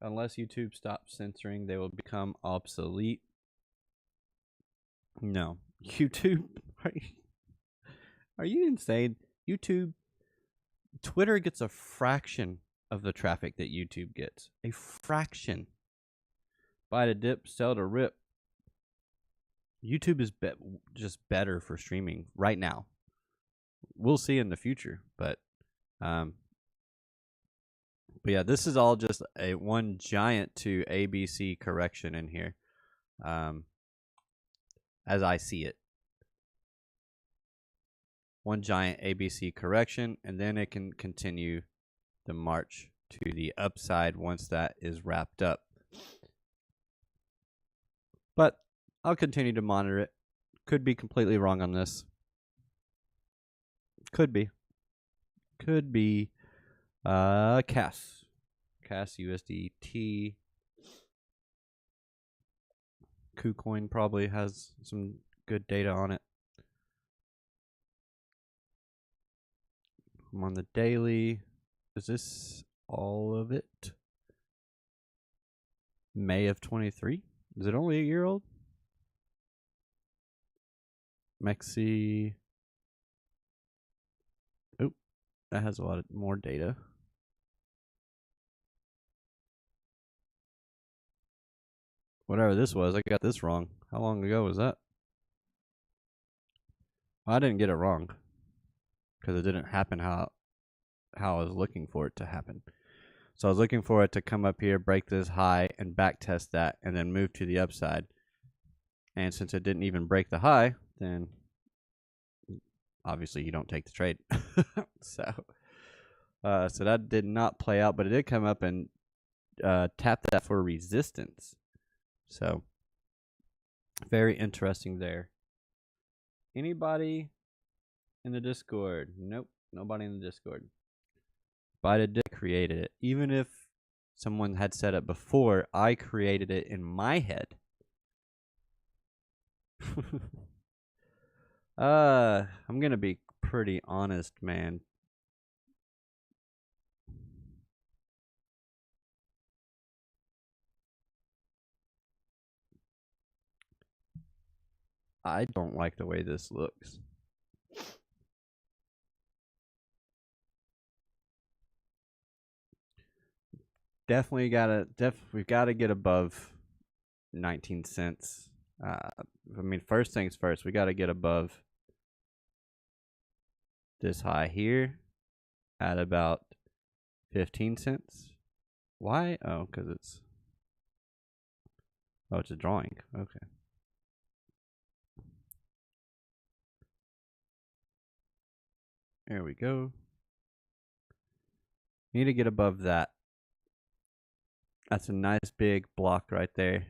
S1: unless YouTube stops censoring, they will become obsolete. No. YouTube? Are you insane? Twitter gets a fraction of the traffic that YouTube gets. A fraction. Buy to dip, sell to rip. YouTube is just better for streaming right now. We'll see in the future, but yeah, this is all just a one giant to ABC correction in here, as I see it. One giant ABC correction, and then it can continue the march to the upside once that is wrapped up. But I'll continue to monitor it. Could be completely wrong on this. Could be. CAS USDT. KuCoin probably has some good data on it. I'm on the daily. Is this all of it? May of 23? Is it only a year old? Mexi. Oh, that has a lot more data. Whatever this was, I got this wrong. How long ago was that? Well, I didn't get it wrong because it didn't happen how I was looking for it to happen. So I was looking for it to come up here, break this high, and back test that, and then move to the upside. And since it didn't even break the high, then obviously you don't take the trade. So that did not play out, but it did come up and tap that for resistance. So very interesting there. Anybody in the Discord? Nope, nobody in the Discord. Bida Dick created it. Even if someone had said it before, I created it in my head. I'm gonna be pretty honest, man. I don't like the way this looks. We've gotta get above 19 cents. I mean, first things first, we gotta get above this high here at about 15 cents. Why? Oh, because it's a drawing. Okay. There we go. Need to get above that. That's a nice big block right there.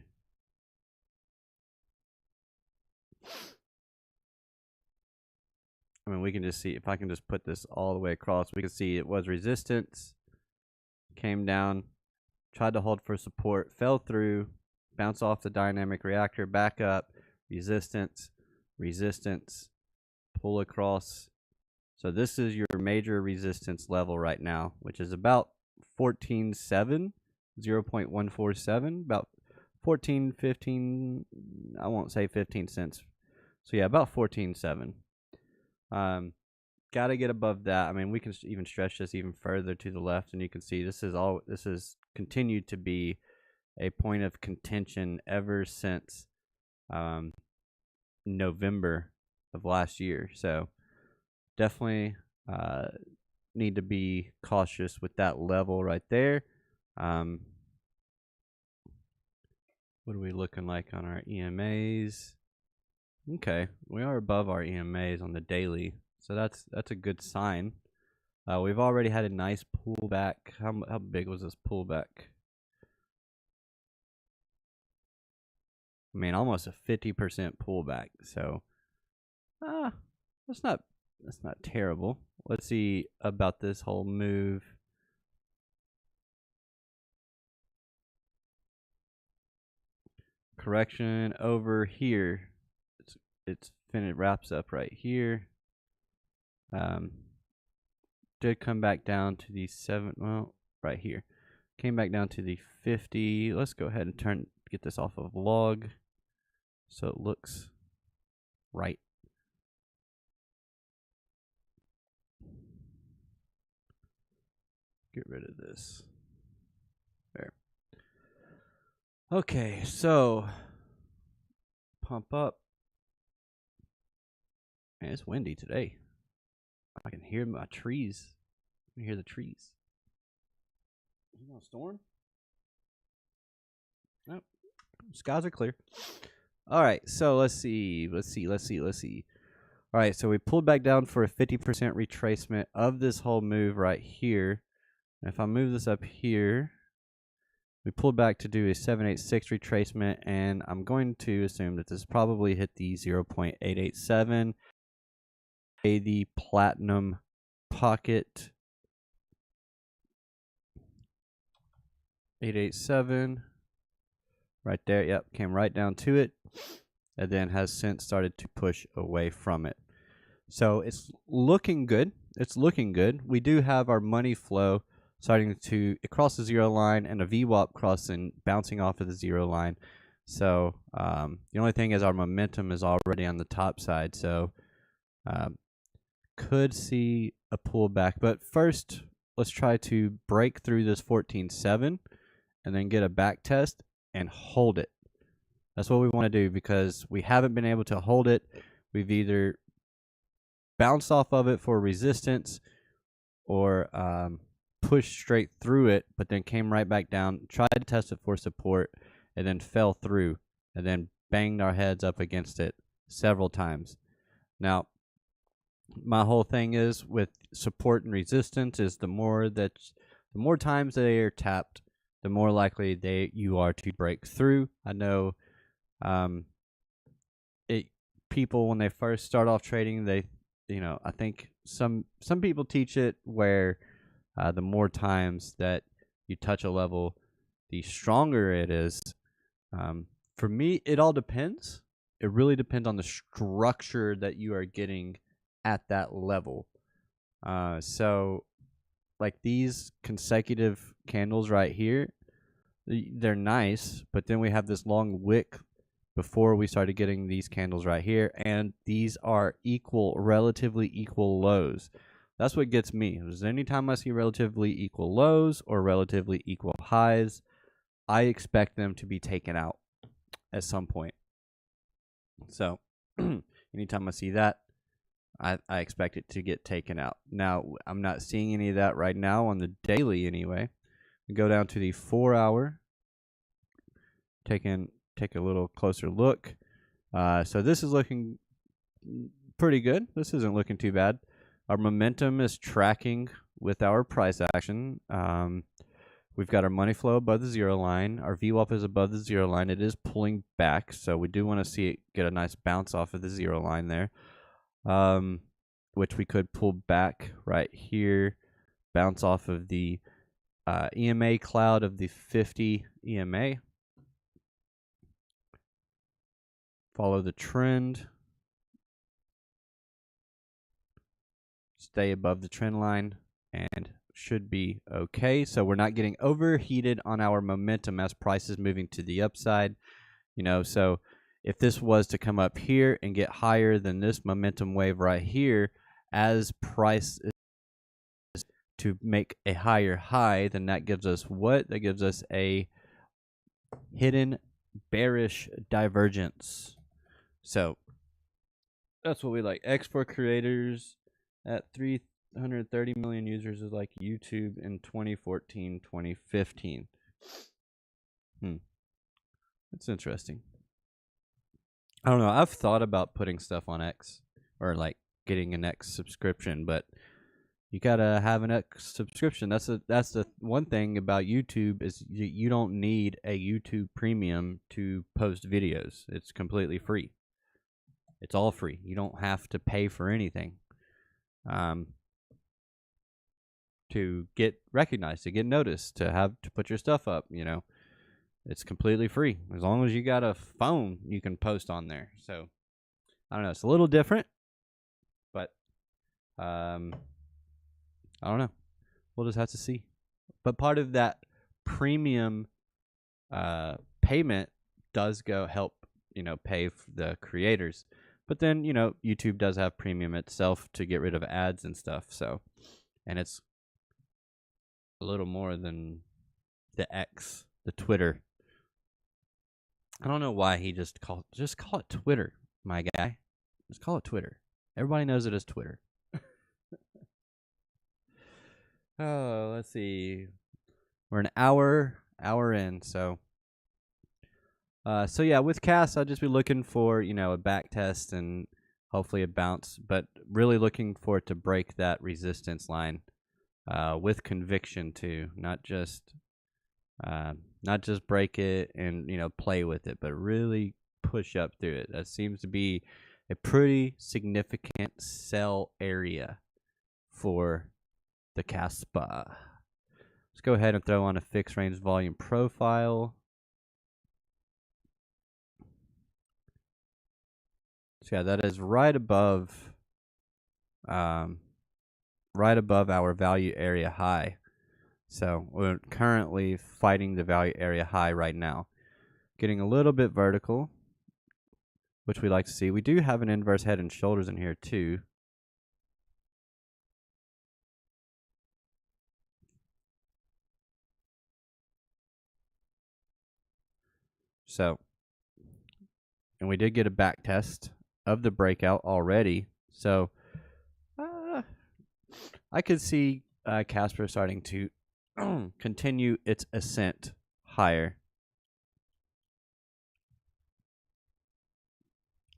S1: I mean, we can just see, if I can just put this all the way across, we can see it was resistance, came down, tried to hold for support, fell through, bounce off the dynamic reactor, back up, resistance, resistance, pull across. So this is your major resistance level right now, which is about 14.7, 0.147, about 14, 15, I won't say 15 cents. So yeah, about 14.7. Got to get above that. I mean, we can even stretch this even further to the left, and you can see this is continued to be a point of contention ever since November of last year. So definitely need to be cautious with that level right there. What are we looking like on our EMAs? Okay, we are above our EMAs on the daily, so that's a good sign. We've already had a nice pullback. How big was this pullback? I mean, almost a 50% pullback. So, that's not terrible. Let's see about this whole move. Correction over here. It wraps up right here. Did come back down to the 7. Well, right here. Came back down to the 50. Let's go ahead and get this off of log, so it looks right. Get rid of this. There. Okay, so pump up. Man, it's windy today. I can hear my trees. I can hear the trees. Is it gonna storm? Nope. Skies are clear. All right, so let's see. All right, so we pulled back down for a 50% retracement of this whole move right here. And if I move this up here, we pulled back to do a 786 retracement, and I'm going to assume that this probably hit the 0.887. The platinum pocket 887 right there. Yep, came right down to it, and then has since started to push away from it. So it's looking good. We do have our money flow starting to cross the zero line, and a VWAP crossing, bouncing off of the zero line. So the only thing is our momentum is already on the top side. So could see a pullback, but first let's try to break through this 14.7 and then get a back test and hold it. That's what we want to do, because we haven't been able to hold it. We've either bounced off of it for resistance or pushed straight through it, but then came right back down, tried to test it for support, and then fell through, and then banged our heads up against it several times. Now, my whole thing is with support and resistance is the more times they are tapped, the more likely you are to break through. I know people, when they first start off trading, I think some people teach it where the more times that you touch a level, the stronger it is. For me, it all depends. It really depends on the structure that you are getting at that level. So like these consecutive candles right here, they're nice, but then we have this long wick before we started getting these candles right here, and these are relatively equal lows. That's what gets me. Is anytime I see relatively equal lows or relatively equal highs, I expect them to be taken out at some point. So anytime I see that, I expect it to get taken out. Now, I'm not seeing any of that right now on the daily anyway. We go down to the 4 hour, take a little closer look. So this is looking pretty good. This isn't looking too bad. Our momentum is tracking with our price action. We've got our money flow above the 0 line. Our VWAP is above the 0 line. It is pulling back, so we do want to see it get a nice bounce off of the 0 line there, which we could pull back right here, bounce off of the EMA cloud of the 50 EMA. Follow the trend. Stay above the trend line and should be okay. So we're not getting overheated on our momentum as price is moving to the upside. So if this was to come up here and get higher than this momentum wave right here, as price is to make a higher high, then that gives us what? That gives us a hidden bearish divergence. So that's what we like. X for creators at 330 million users is like YouTube in 2014, 2015. That's interesting. I don't know. I've thought about putting stuff on X or like getting an X subscription, but you gotta have an X subscription. That's the one thing about YouTube is you don't need a YouTube Premium to post videos. It's completely free. It's all free. You don't have to pay for anything to get recognized, to get noticed, to put your stuff up. It's completely free. As long as you got a phone, you can post on there. So I don't know. It's a little different, but I don't know. We'll just have to see. But part of that premium payment does go help pay the creators. But then, YouTube does have premium itself to get rid of ads and stuff. So, and it's a little more than the X, the Twitter. I don't know why he just call it Twitter, my guy. Just call it Twitter. Everybody knows it as Twitter. Oh, let's see. We're an hour in, so yeah, with CAS, I'll just be looking for, a back test and hopefully a bounce, but really looking for it to break that resistance line with conviction too, not just break it and, play with it, but really push up through it. That seems to be a pretty significant sell area for the CAS SPA. Let's go ahead and throw on a fixed range volume profile. So yeah, that is right above our value area high. So we're currently fighting the value area high right now. Getting a little bit vertical, which we like to see. We do have an inverse head and shoulders in here too. So, and we did get a back test of the breakout already. So, I could see Casper starting to continue its ascent higher.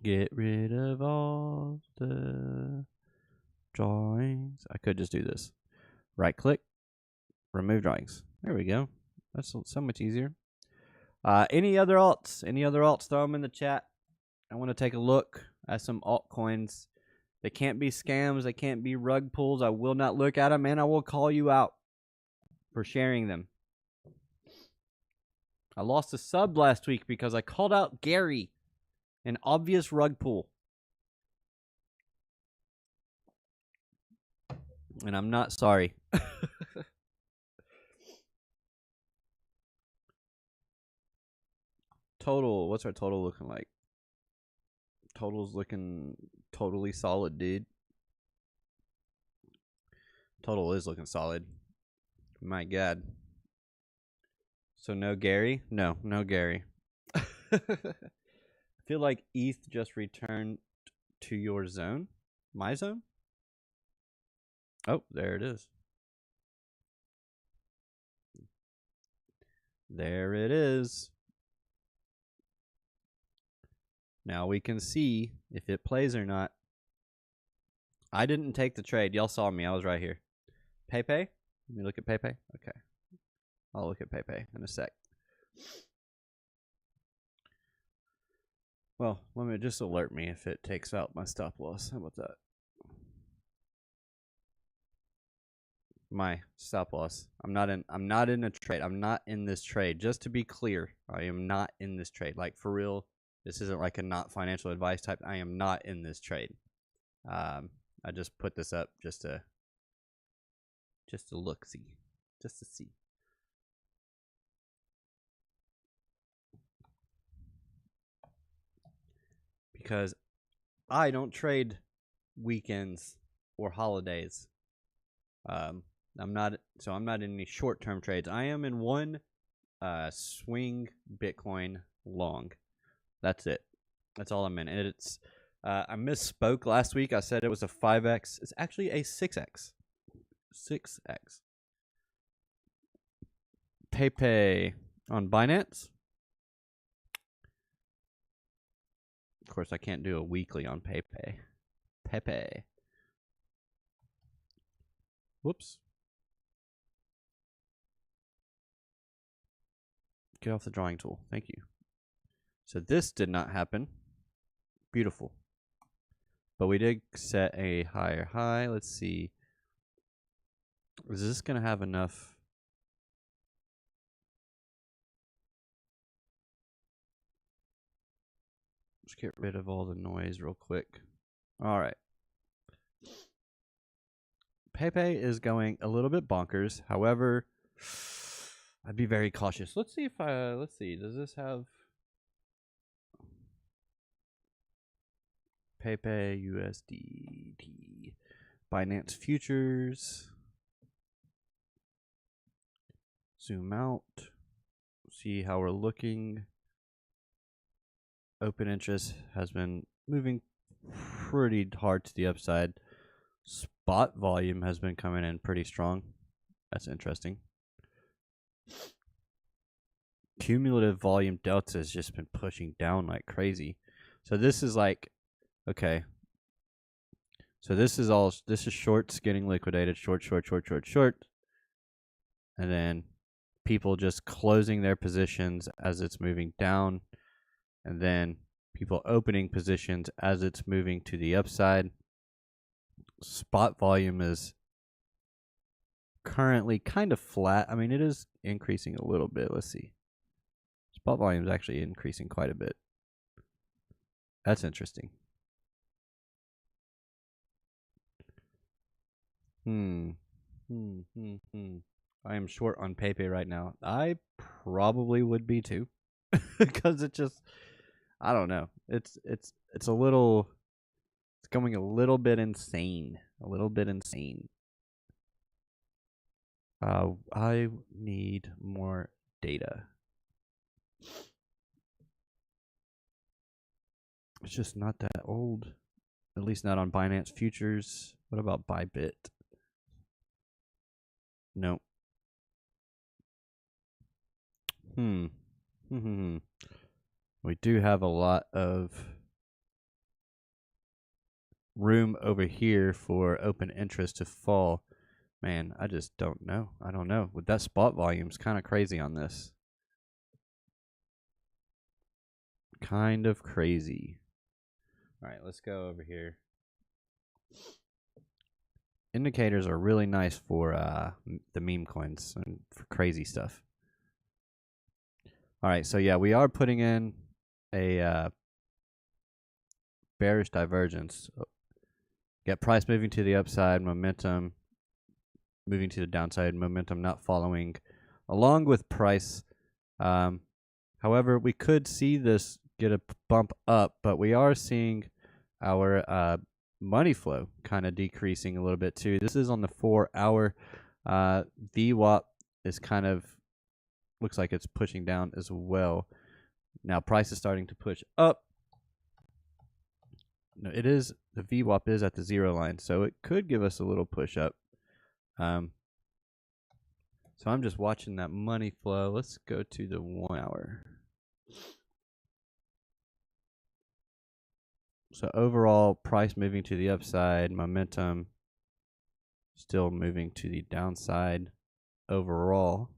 S1: Get rid of all the drawings. I could just do this. Right click, remove drawings. There we go. That's so much easier. Any other alts? Throw them in the chat. I want to take a look at some altcoins. They can't be scams. They can't be rug pulls. I will not look at them, and I will call you out for sharing them. I lost a sub last week because I called out Gary, an obvious rug pull. And I'm not sorry. Total. What's our total looking like? Total's looking totally solid, dude. Total is looking solid. My God. So no Gary? No Gary. I feel like ETH just returned to your zone. My zone? Oh, there it is. There it is. Now we can see if it plays or not. I didn't take the trade. Y'all saw me. I was right here. Pepe? Let me look at Pepe. Okay. I'll look at Pepe in a sec. Well, let me just alert me if it takes out my stop loss. How about that? My stop loss. I'm not in a trade. I'm not in this trade. Just to be clear, I am not in this trade. Like for real, this isn't like a not financial advice type. I am not in this trade. I just put this up just to look, see. Just to see. Because I don't trade weekends or holidays. I'm not in any short-term trades. I am in one swing Bitcoin long. That's it. That's all I'm in. And it's I misspoke last week. I said it was a 5x. It's actually a 6x. 6x. Pepe on Binance. Of course, I can't do a weekly on Pepe. Pepe. Whoops. Get off the drawing tool. Thank you. So this did not happen. Beautiful. But we did set a higher high. Let's see. Is this going to have enough? Let's get rid of all the noise real quick. All right. Pepe is going a little bit bonkers. However, I'd be very cautious. Let's see if let's see. Does this have Pepe USDT Binance futures? Zoom out. See how we're looking. Open interest has been moving pretty hard to the upside. Spot volume has been coming in pretty strong. That's interesting. Cumulative volume delta has just been pushing down like crazy. So this is like, okay. So this is shorts getting liquidated. Short. And then people just closing their positions as it's moving down. And then people opening positions as it's moving to the upside. Spot volume is currently kind of flat. I mean, it is increasing a little bit. Let's see. Spot volume is actually increasing quite a bit. That's interesting. I am short on Pepe right now. I probably would be too. Because it just, I don't know. It's a little, it's going a little bit insane. I need more data. It's just not that old. At least not on Binance futures. What about Bybit? Nope. We do have a lot of room over here for open interest to fall. Man, I just don't know. I don't know. With that spot volume's kind of crazy on this. Kind of crazy. All right, let's go over here. Indicators are really nice for the meme coins and for crazy stuff. All right, so yeah, we are putting in a bearish divergence. Get price moving to the upside, momentum moving to the downside, momentum not following along with price. However, we could see this get a bump up, but we are seeing our money flow kind of decreasing a little bit too. This is on the 4-hour. VWAP is kind of looks like it's pushing down as well. Now price is starting to push up. No, it is, the VWAP is at the 0 line, so it could give us a little push up. So I'm just watching that money flow. Let's go to the 1 hour. So overall, price moving to the upside, momentum still moving to the downside overall.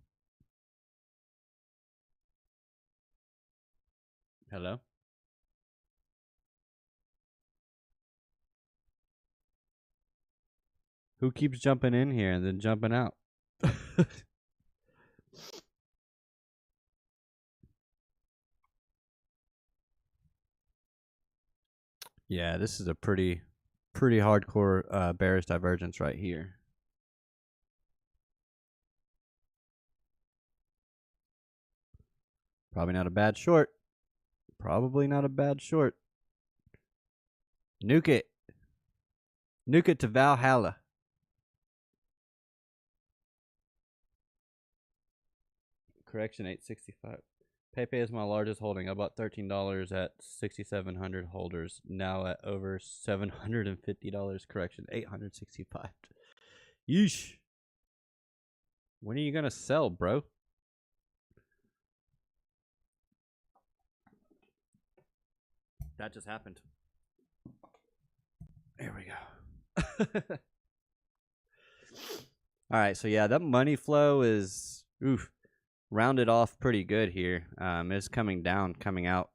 S1: Hello? Who keeps jumping in here and then jumping out? Yeah, this is a pretty hardcore bearish divergence right here. Probably not a bad short. Probably not a bad short. Nuke it. Nuke it to Valhalla. Correction 865. Pepe is my largest holding. I bought $13 at 6,700 holders. Now at over $750. Correction 865. Yeesh. When are you gonna sell, bro? That just happened. There we go. All right, so yeah, that money flow is rounded off pretty good here. It's coming down, coming out.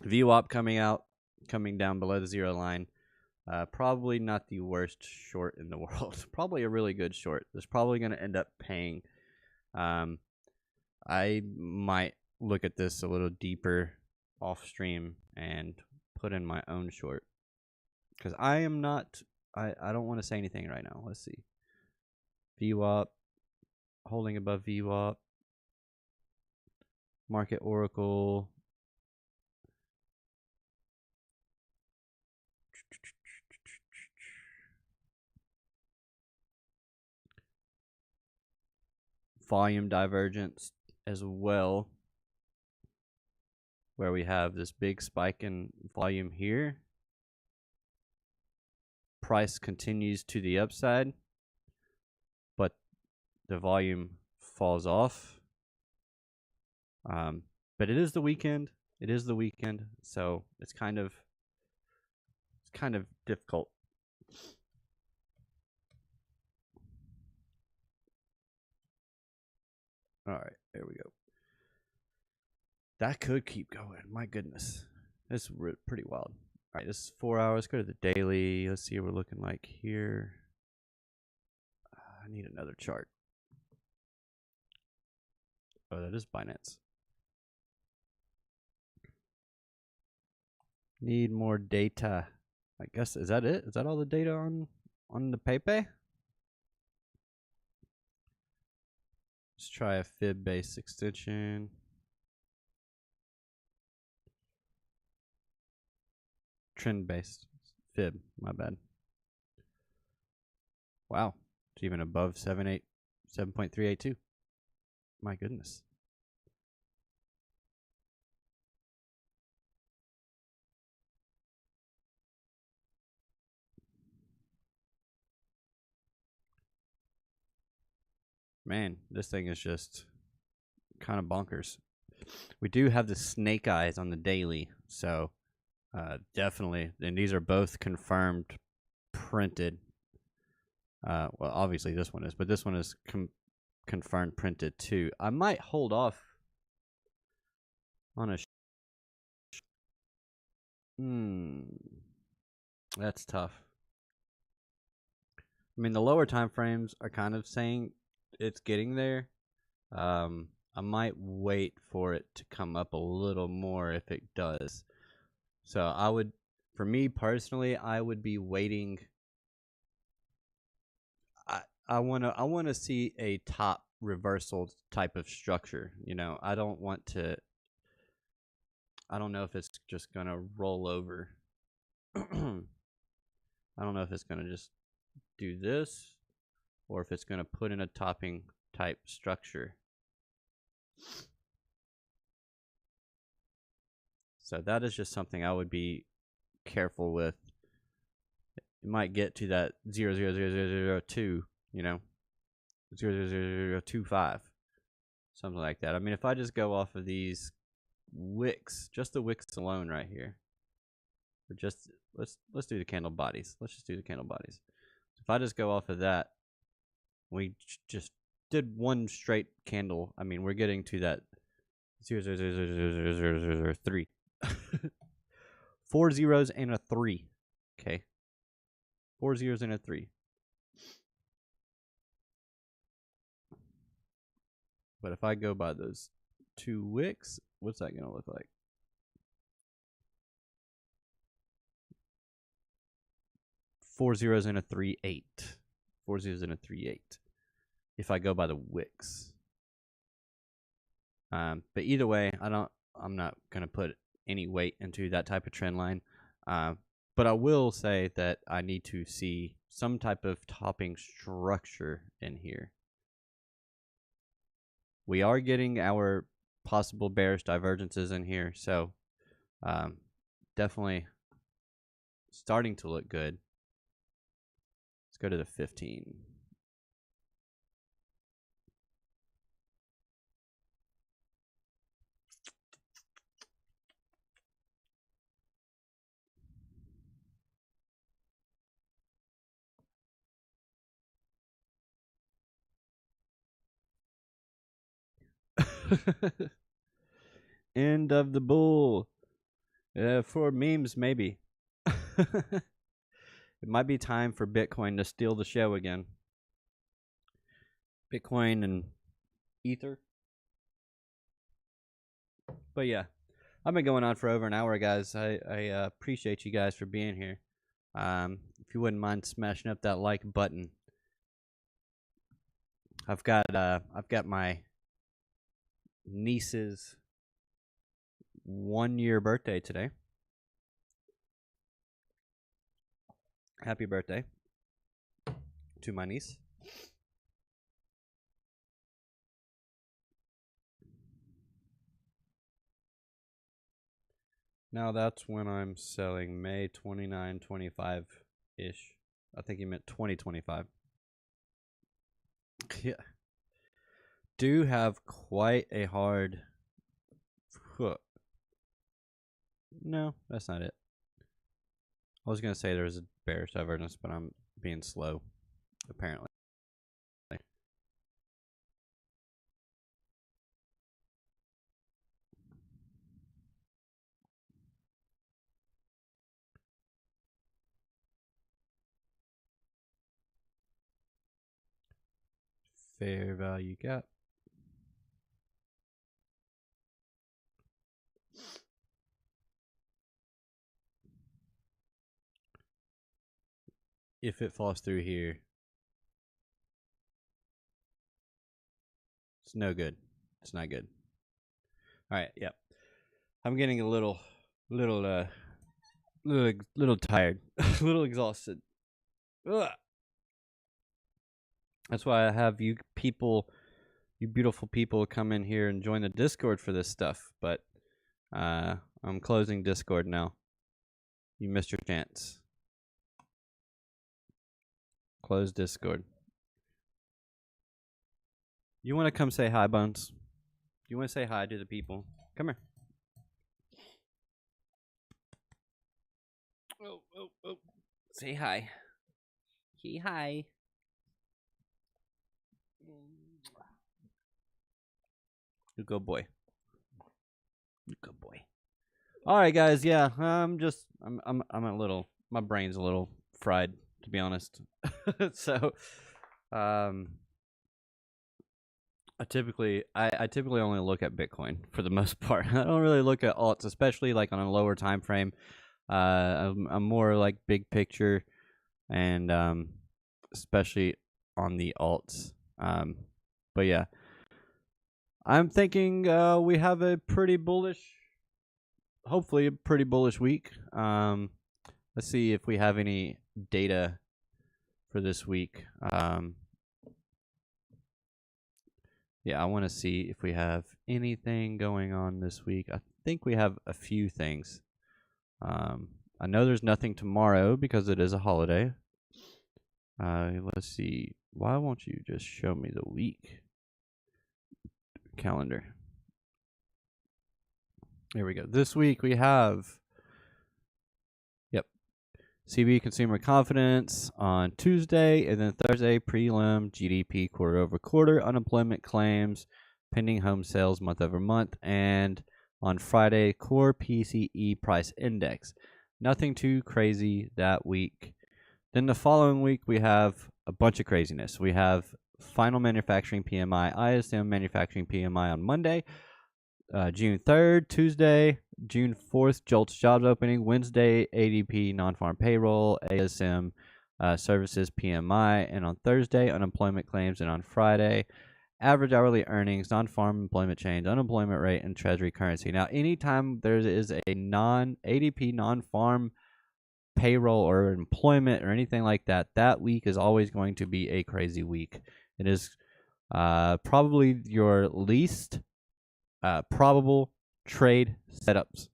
S1: VWAP coming out, coming down below the 0 line. Probably not the worst short in the world. Probably a really good short. It's probably going to end up paying. I might look at this a little deeper off stream and put in my own short. Because I am not, I don't want to say anything right now. Let's see. VWAP, holding above VWAP. Market Oracle. Volume divergence as well, where we have this big spike in volume here. Price continues to the upside, but the volume falls off. But it is the weekend. It is the weekend, so it's kind of difficult. All right, there we go. That could keep going. My goodness, this is pretty wild. All right, this is 4 hours. Go to the daily. Let's see what we're looking like here. I need another chart. Oh, that is Binance. Need more data. I guess, is that it? Is that all the data on the Pepe? Let's try a fib-based extension. Trend-based fib, my bad. Wow, it's even above 7.382. My goodness. Man, this thing is just kind of bonkers. We do have the snake eyes on the daily, so definitely, and these are both confirmed printed. Well, obviously this one is, but this one is confirmed printed too. I might hold off on a that's tough. I mean, the lower time frames are kind of saying it's getting there. I might wait for it to come up a little more if it does. So I would, for me personally, I would be waiting. I wanna see a top reversal type of structure. You know, I don't want to I don't know if it's just gonna roll over. I don't know if it's gonna just do this or if it's gonna put in a topping type structure. So that is just something I would be careful with. It might get to that 0.00002, you know, 0.00025, something like that. I mean, if I just go off of these wicks, just the wicks alone right here, or just let's do the candle bodies. Let's just do the candle bodies. If I just go off of that, we just did one straight candle. I mean, we're getting to that 0.0000003. 4 zeros and a 3. Okay. 4 zeros and a 3. But if I go by those 2 wicks, what's that going to look like? Four zeros and a 3, 8. 4 zeros and a 3, 8. If I go by the wicks. But either way, I'm not going to put any weight into that type of trend line. But I will say that I need to see some type of topping structure in here. We are getting our possible bearish divergences in here, so definitely starting to look good. Let's go to the 15. End of the bull. For memes, maybe. It might be time for Bitcoin to steal the show again. Bitcoin and Ether. But yeah, I've been going on for over an hour, guys. I appreciate you guys for being here. If you wouldn't mind smashing up that like button. I've got my niece's 1-year birthday today. Happy birthday to my niece. Now that's when I'm selling May 29, 25-ish. I think he meant 2025. Yeah. Do have quite a hard... No, that's not it. I was going to say there's a bearish divergence, but I'm being slow, apparently. Fair value gap. If it falls through here, it's no good. It's not good. All right, yep. I'm getting a little tired, a little exhausted. Ugh. That's why I have you people, you beautiful people, come in here and join the Discord for this stuff. But I'm closing Discord now. You missed your chance. Close Discord. You want to come say hi, Bones? You want to say hi to the people? Come here. Oh. Say hi. Say hi. You good boy. You good boy. All right, guys. Yeah, I'm a little. My brain's a little fried, to be honest. So, I typically only look at Bitcoin for the most part. I don't really look at alts, especially like on a lower time frame. I'm more like big picture, and especially on the alts. But yeah, I'm thinking we have a pretty bullish hopefully a pretty bullish week. Let's see if we have any data for this week. Yeah, I want to see if we have anything going on this week. I think we have a few things. I know there's nothing tomorrow because it is a holiday. Let's see. Why won't you just show me the week calendar? Here we go. This week we have, CB consumer confidence on Tuesday, and then Thursday prelim GDP quarter over quarter, unemployment claims, pending home sales month over month, and on Friday core PCE price index. Nothing too crazy that week. Then the following week we have a bunch of craziness. We have final manufacturing PMI, ISM manufacturing PMI on Monday, June 3rd, Tuesday, June 4th, JOLTS jobs opening, Wednesday, ADP non-farm payroll, ASM services PMI, and on Thursday, unemployment claims, and on Friday, average hourly earnings, non-farm employment change, unemployment rate, and treasury currency. Now, anytime there is a non-ADP non-farm payroll or employment or anything like that, that week is always going to be a crazy week. It is probably your least probable trade setups.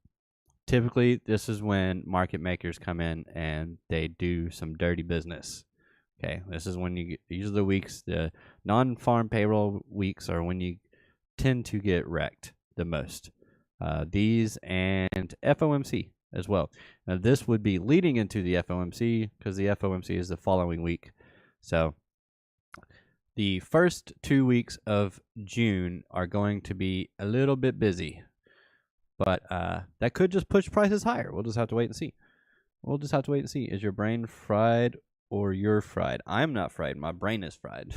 S1: Typically, this is when market makers come in and they do some dirty business. Okay, this is when you get, these are the weeks, the non-farm payroll weeks are when you tend to get wrecked the most. These and FOMC as well. Now, this would be leading into the FOMC because the FOMC is the following week. So, the first 2 weeks of June are going to be a little bit busy, but that could just push prices higher. We'll just have to wait and see. Is your brain fried or you're fried? I'm not fried. My brain is fried.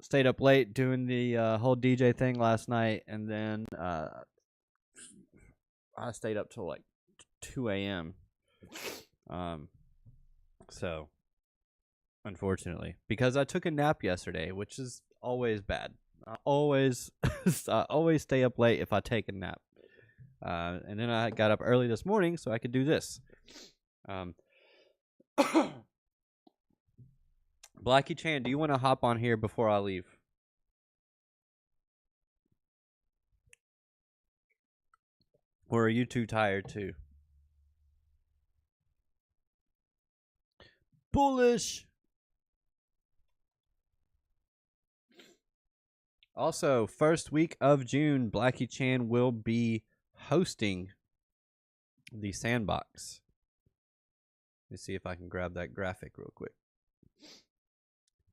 S1: Stayed up late doing the whole DJ thing last night, and then I stayed up till like 2 a.m. So, unfortunately, because I took a nap yesterday, which is always bad. I always stay up late if I take a nap. And then I got up early this morning so I could do this. Blackie Chan, do you want to hop on here before I leave? Or are you too tired too? Bullish. Also, first week of June, Blackie Chan will be hosting the Sandbox. Let's see if I can grab that graphic real quick.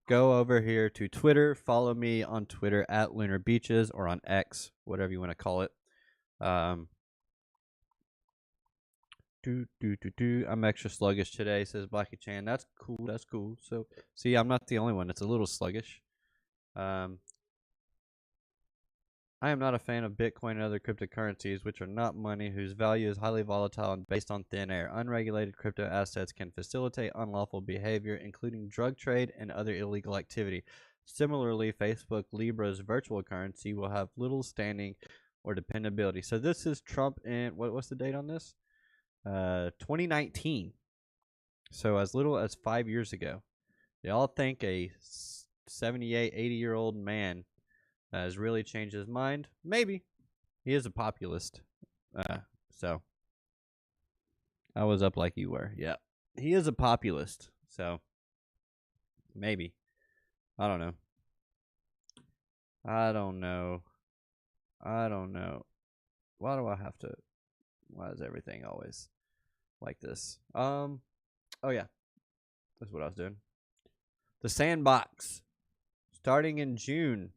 S1: Go over here to Twitter. Follow me on Twitter at Lunar Beaches or on X, whatever you want to call it. I'm extra sluggish today, says Blackie Chan. That's cool. So, see, I'm not the only one. It's a little sluggish. I am not a fan of Bitcoin and other cryptocurrencies, which are not money, whose value is highly volatile and based on thin air. Unregulated crypto assets can facilitate unlawful behavior, including drug trade and other illegal activity. Similarly, Facebook Libra's virtual currency will have little standing or dependability. So this is Trump and what's the date on this? 2019. So as little as 5 years ago. Y'all think a 78, 80-year-old man has really changed his mind? Maybe. He is a populist. So I was up like you were. Yeah. He is a populist. So maybe. I don't know. Why is everything always like this? Oh yeah. That's what I was doing. The Sandbox. Starting in June.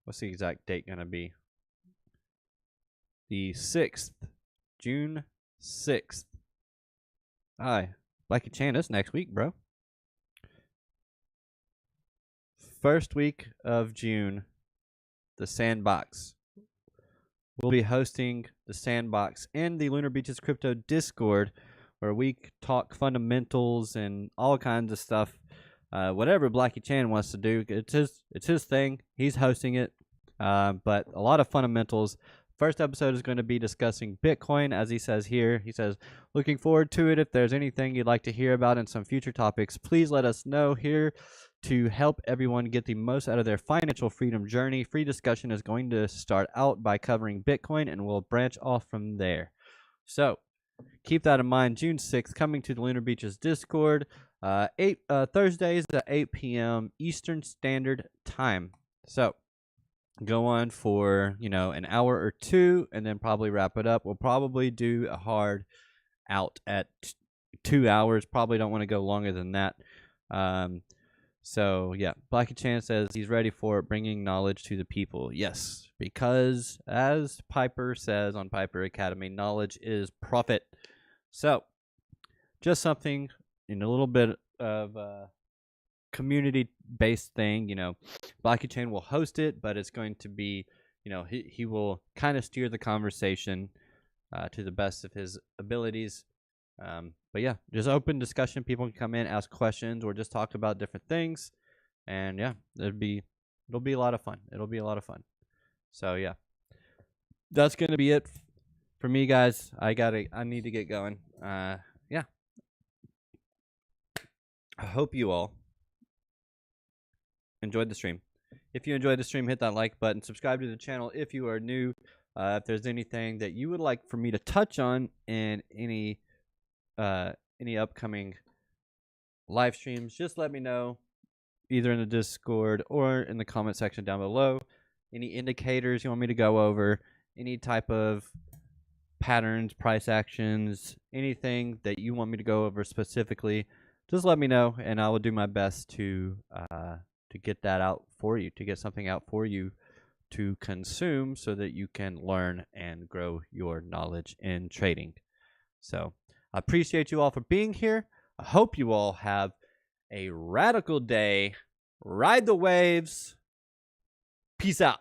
S1: What's the exact date going to be? The 6th. June 6th. Hi. Blackie Chan, that's next week, bro. First week of June, the Sandbox. We'll be hosting the Sandbox in the Lunar Beaches Crypto Discord, where we talk fundamentals and all kinds of stuff. Whatever Blackie Chan wants to do, it's his thing. He's hosting it. but a lot of fundamentals. First episode is going to be discussing Bitcoin, as he says here. He says, looking forward to it. If there's anything you'd like to hear about in some future topics, please let us know here to help everyone get the most out of their financial freedom journey. Free discussion is going to start out by covering Bitcoin, and we'll branch off from there. So keep that in mind. June 6th, coming to the Lunar Beaches Discord, Thursdays at 8 p.m. Eastern Standard Time. So go on for, an hour or two, and then probably wrap it up. We'll probably do a hard out at 2 hours. Probably don't want to go longer than that. So yeah, Blackie Chan says he's ready for bringing knowledge to the people. Yes, because as Piper says on Piper Academy, knowledge is profit. So just something in a little bit of community-based thing. Blackie Chan will host it, but it's going to be, he will kind of steer the conversation to the best of his abilities. But yeah, just open discussion. People can come in, ask questions, or just talk about different things. And yeah, it'll be a lot of fun. So yeah, that's gonna be it for me, guys. I need to get going. Yeah. I hope you all enjoyed the stream. If you enjoyed the stream, hit that like button. Subscribe to the channel if you are new. If there's anything that you would like for me to touch on in any upcoming live streams, just let me know, either in the Discord or in the comment section down below. Any indicators you want me to go over, any type of patterns, price actions, anything that you want me to go over specifically, just let me know, and I will do my best to get that out for you, to get something out for you to consume so that you can learn and grow your knowledge in trading. So I appreciate you all for being here. I hope you all have a radical day. Ride the waves. Peace out.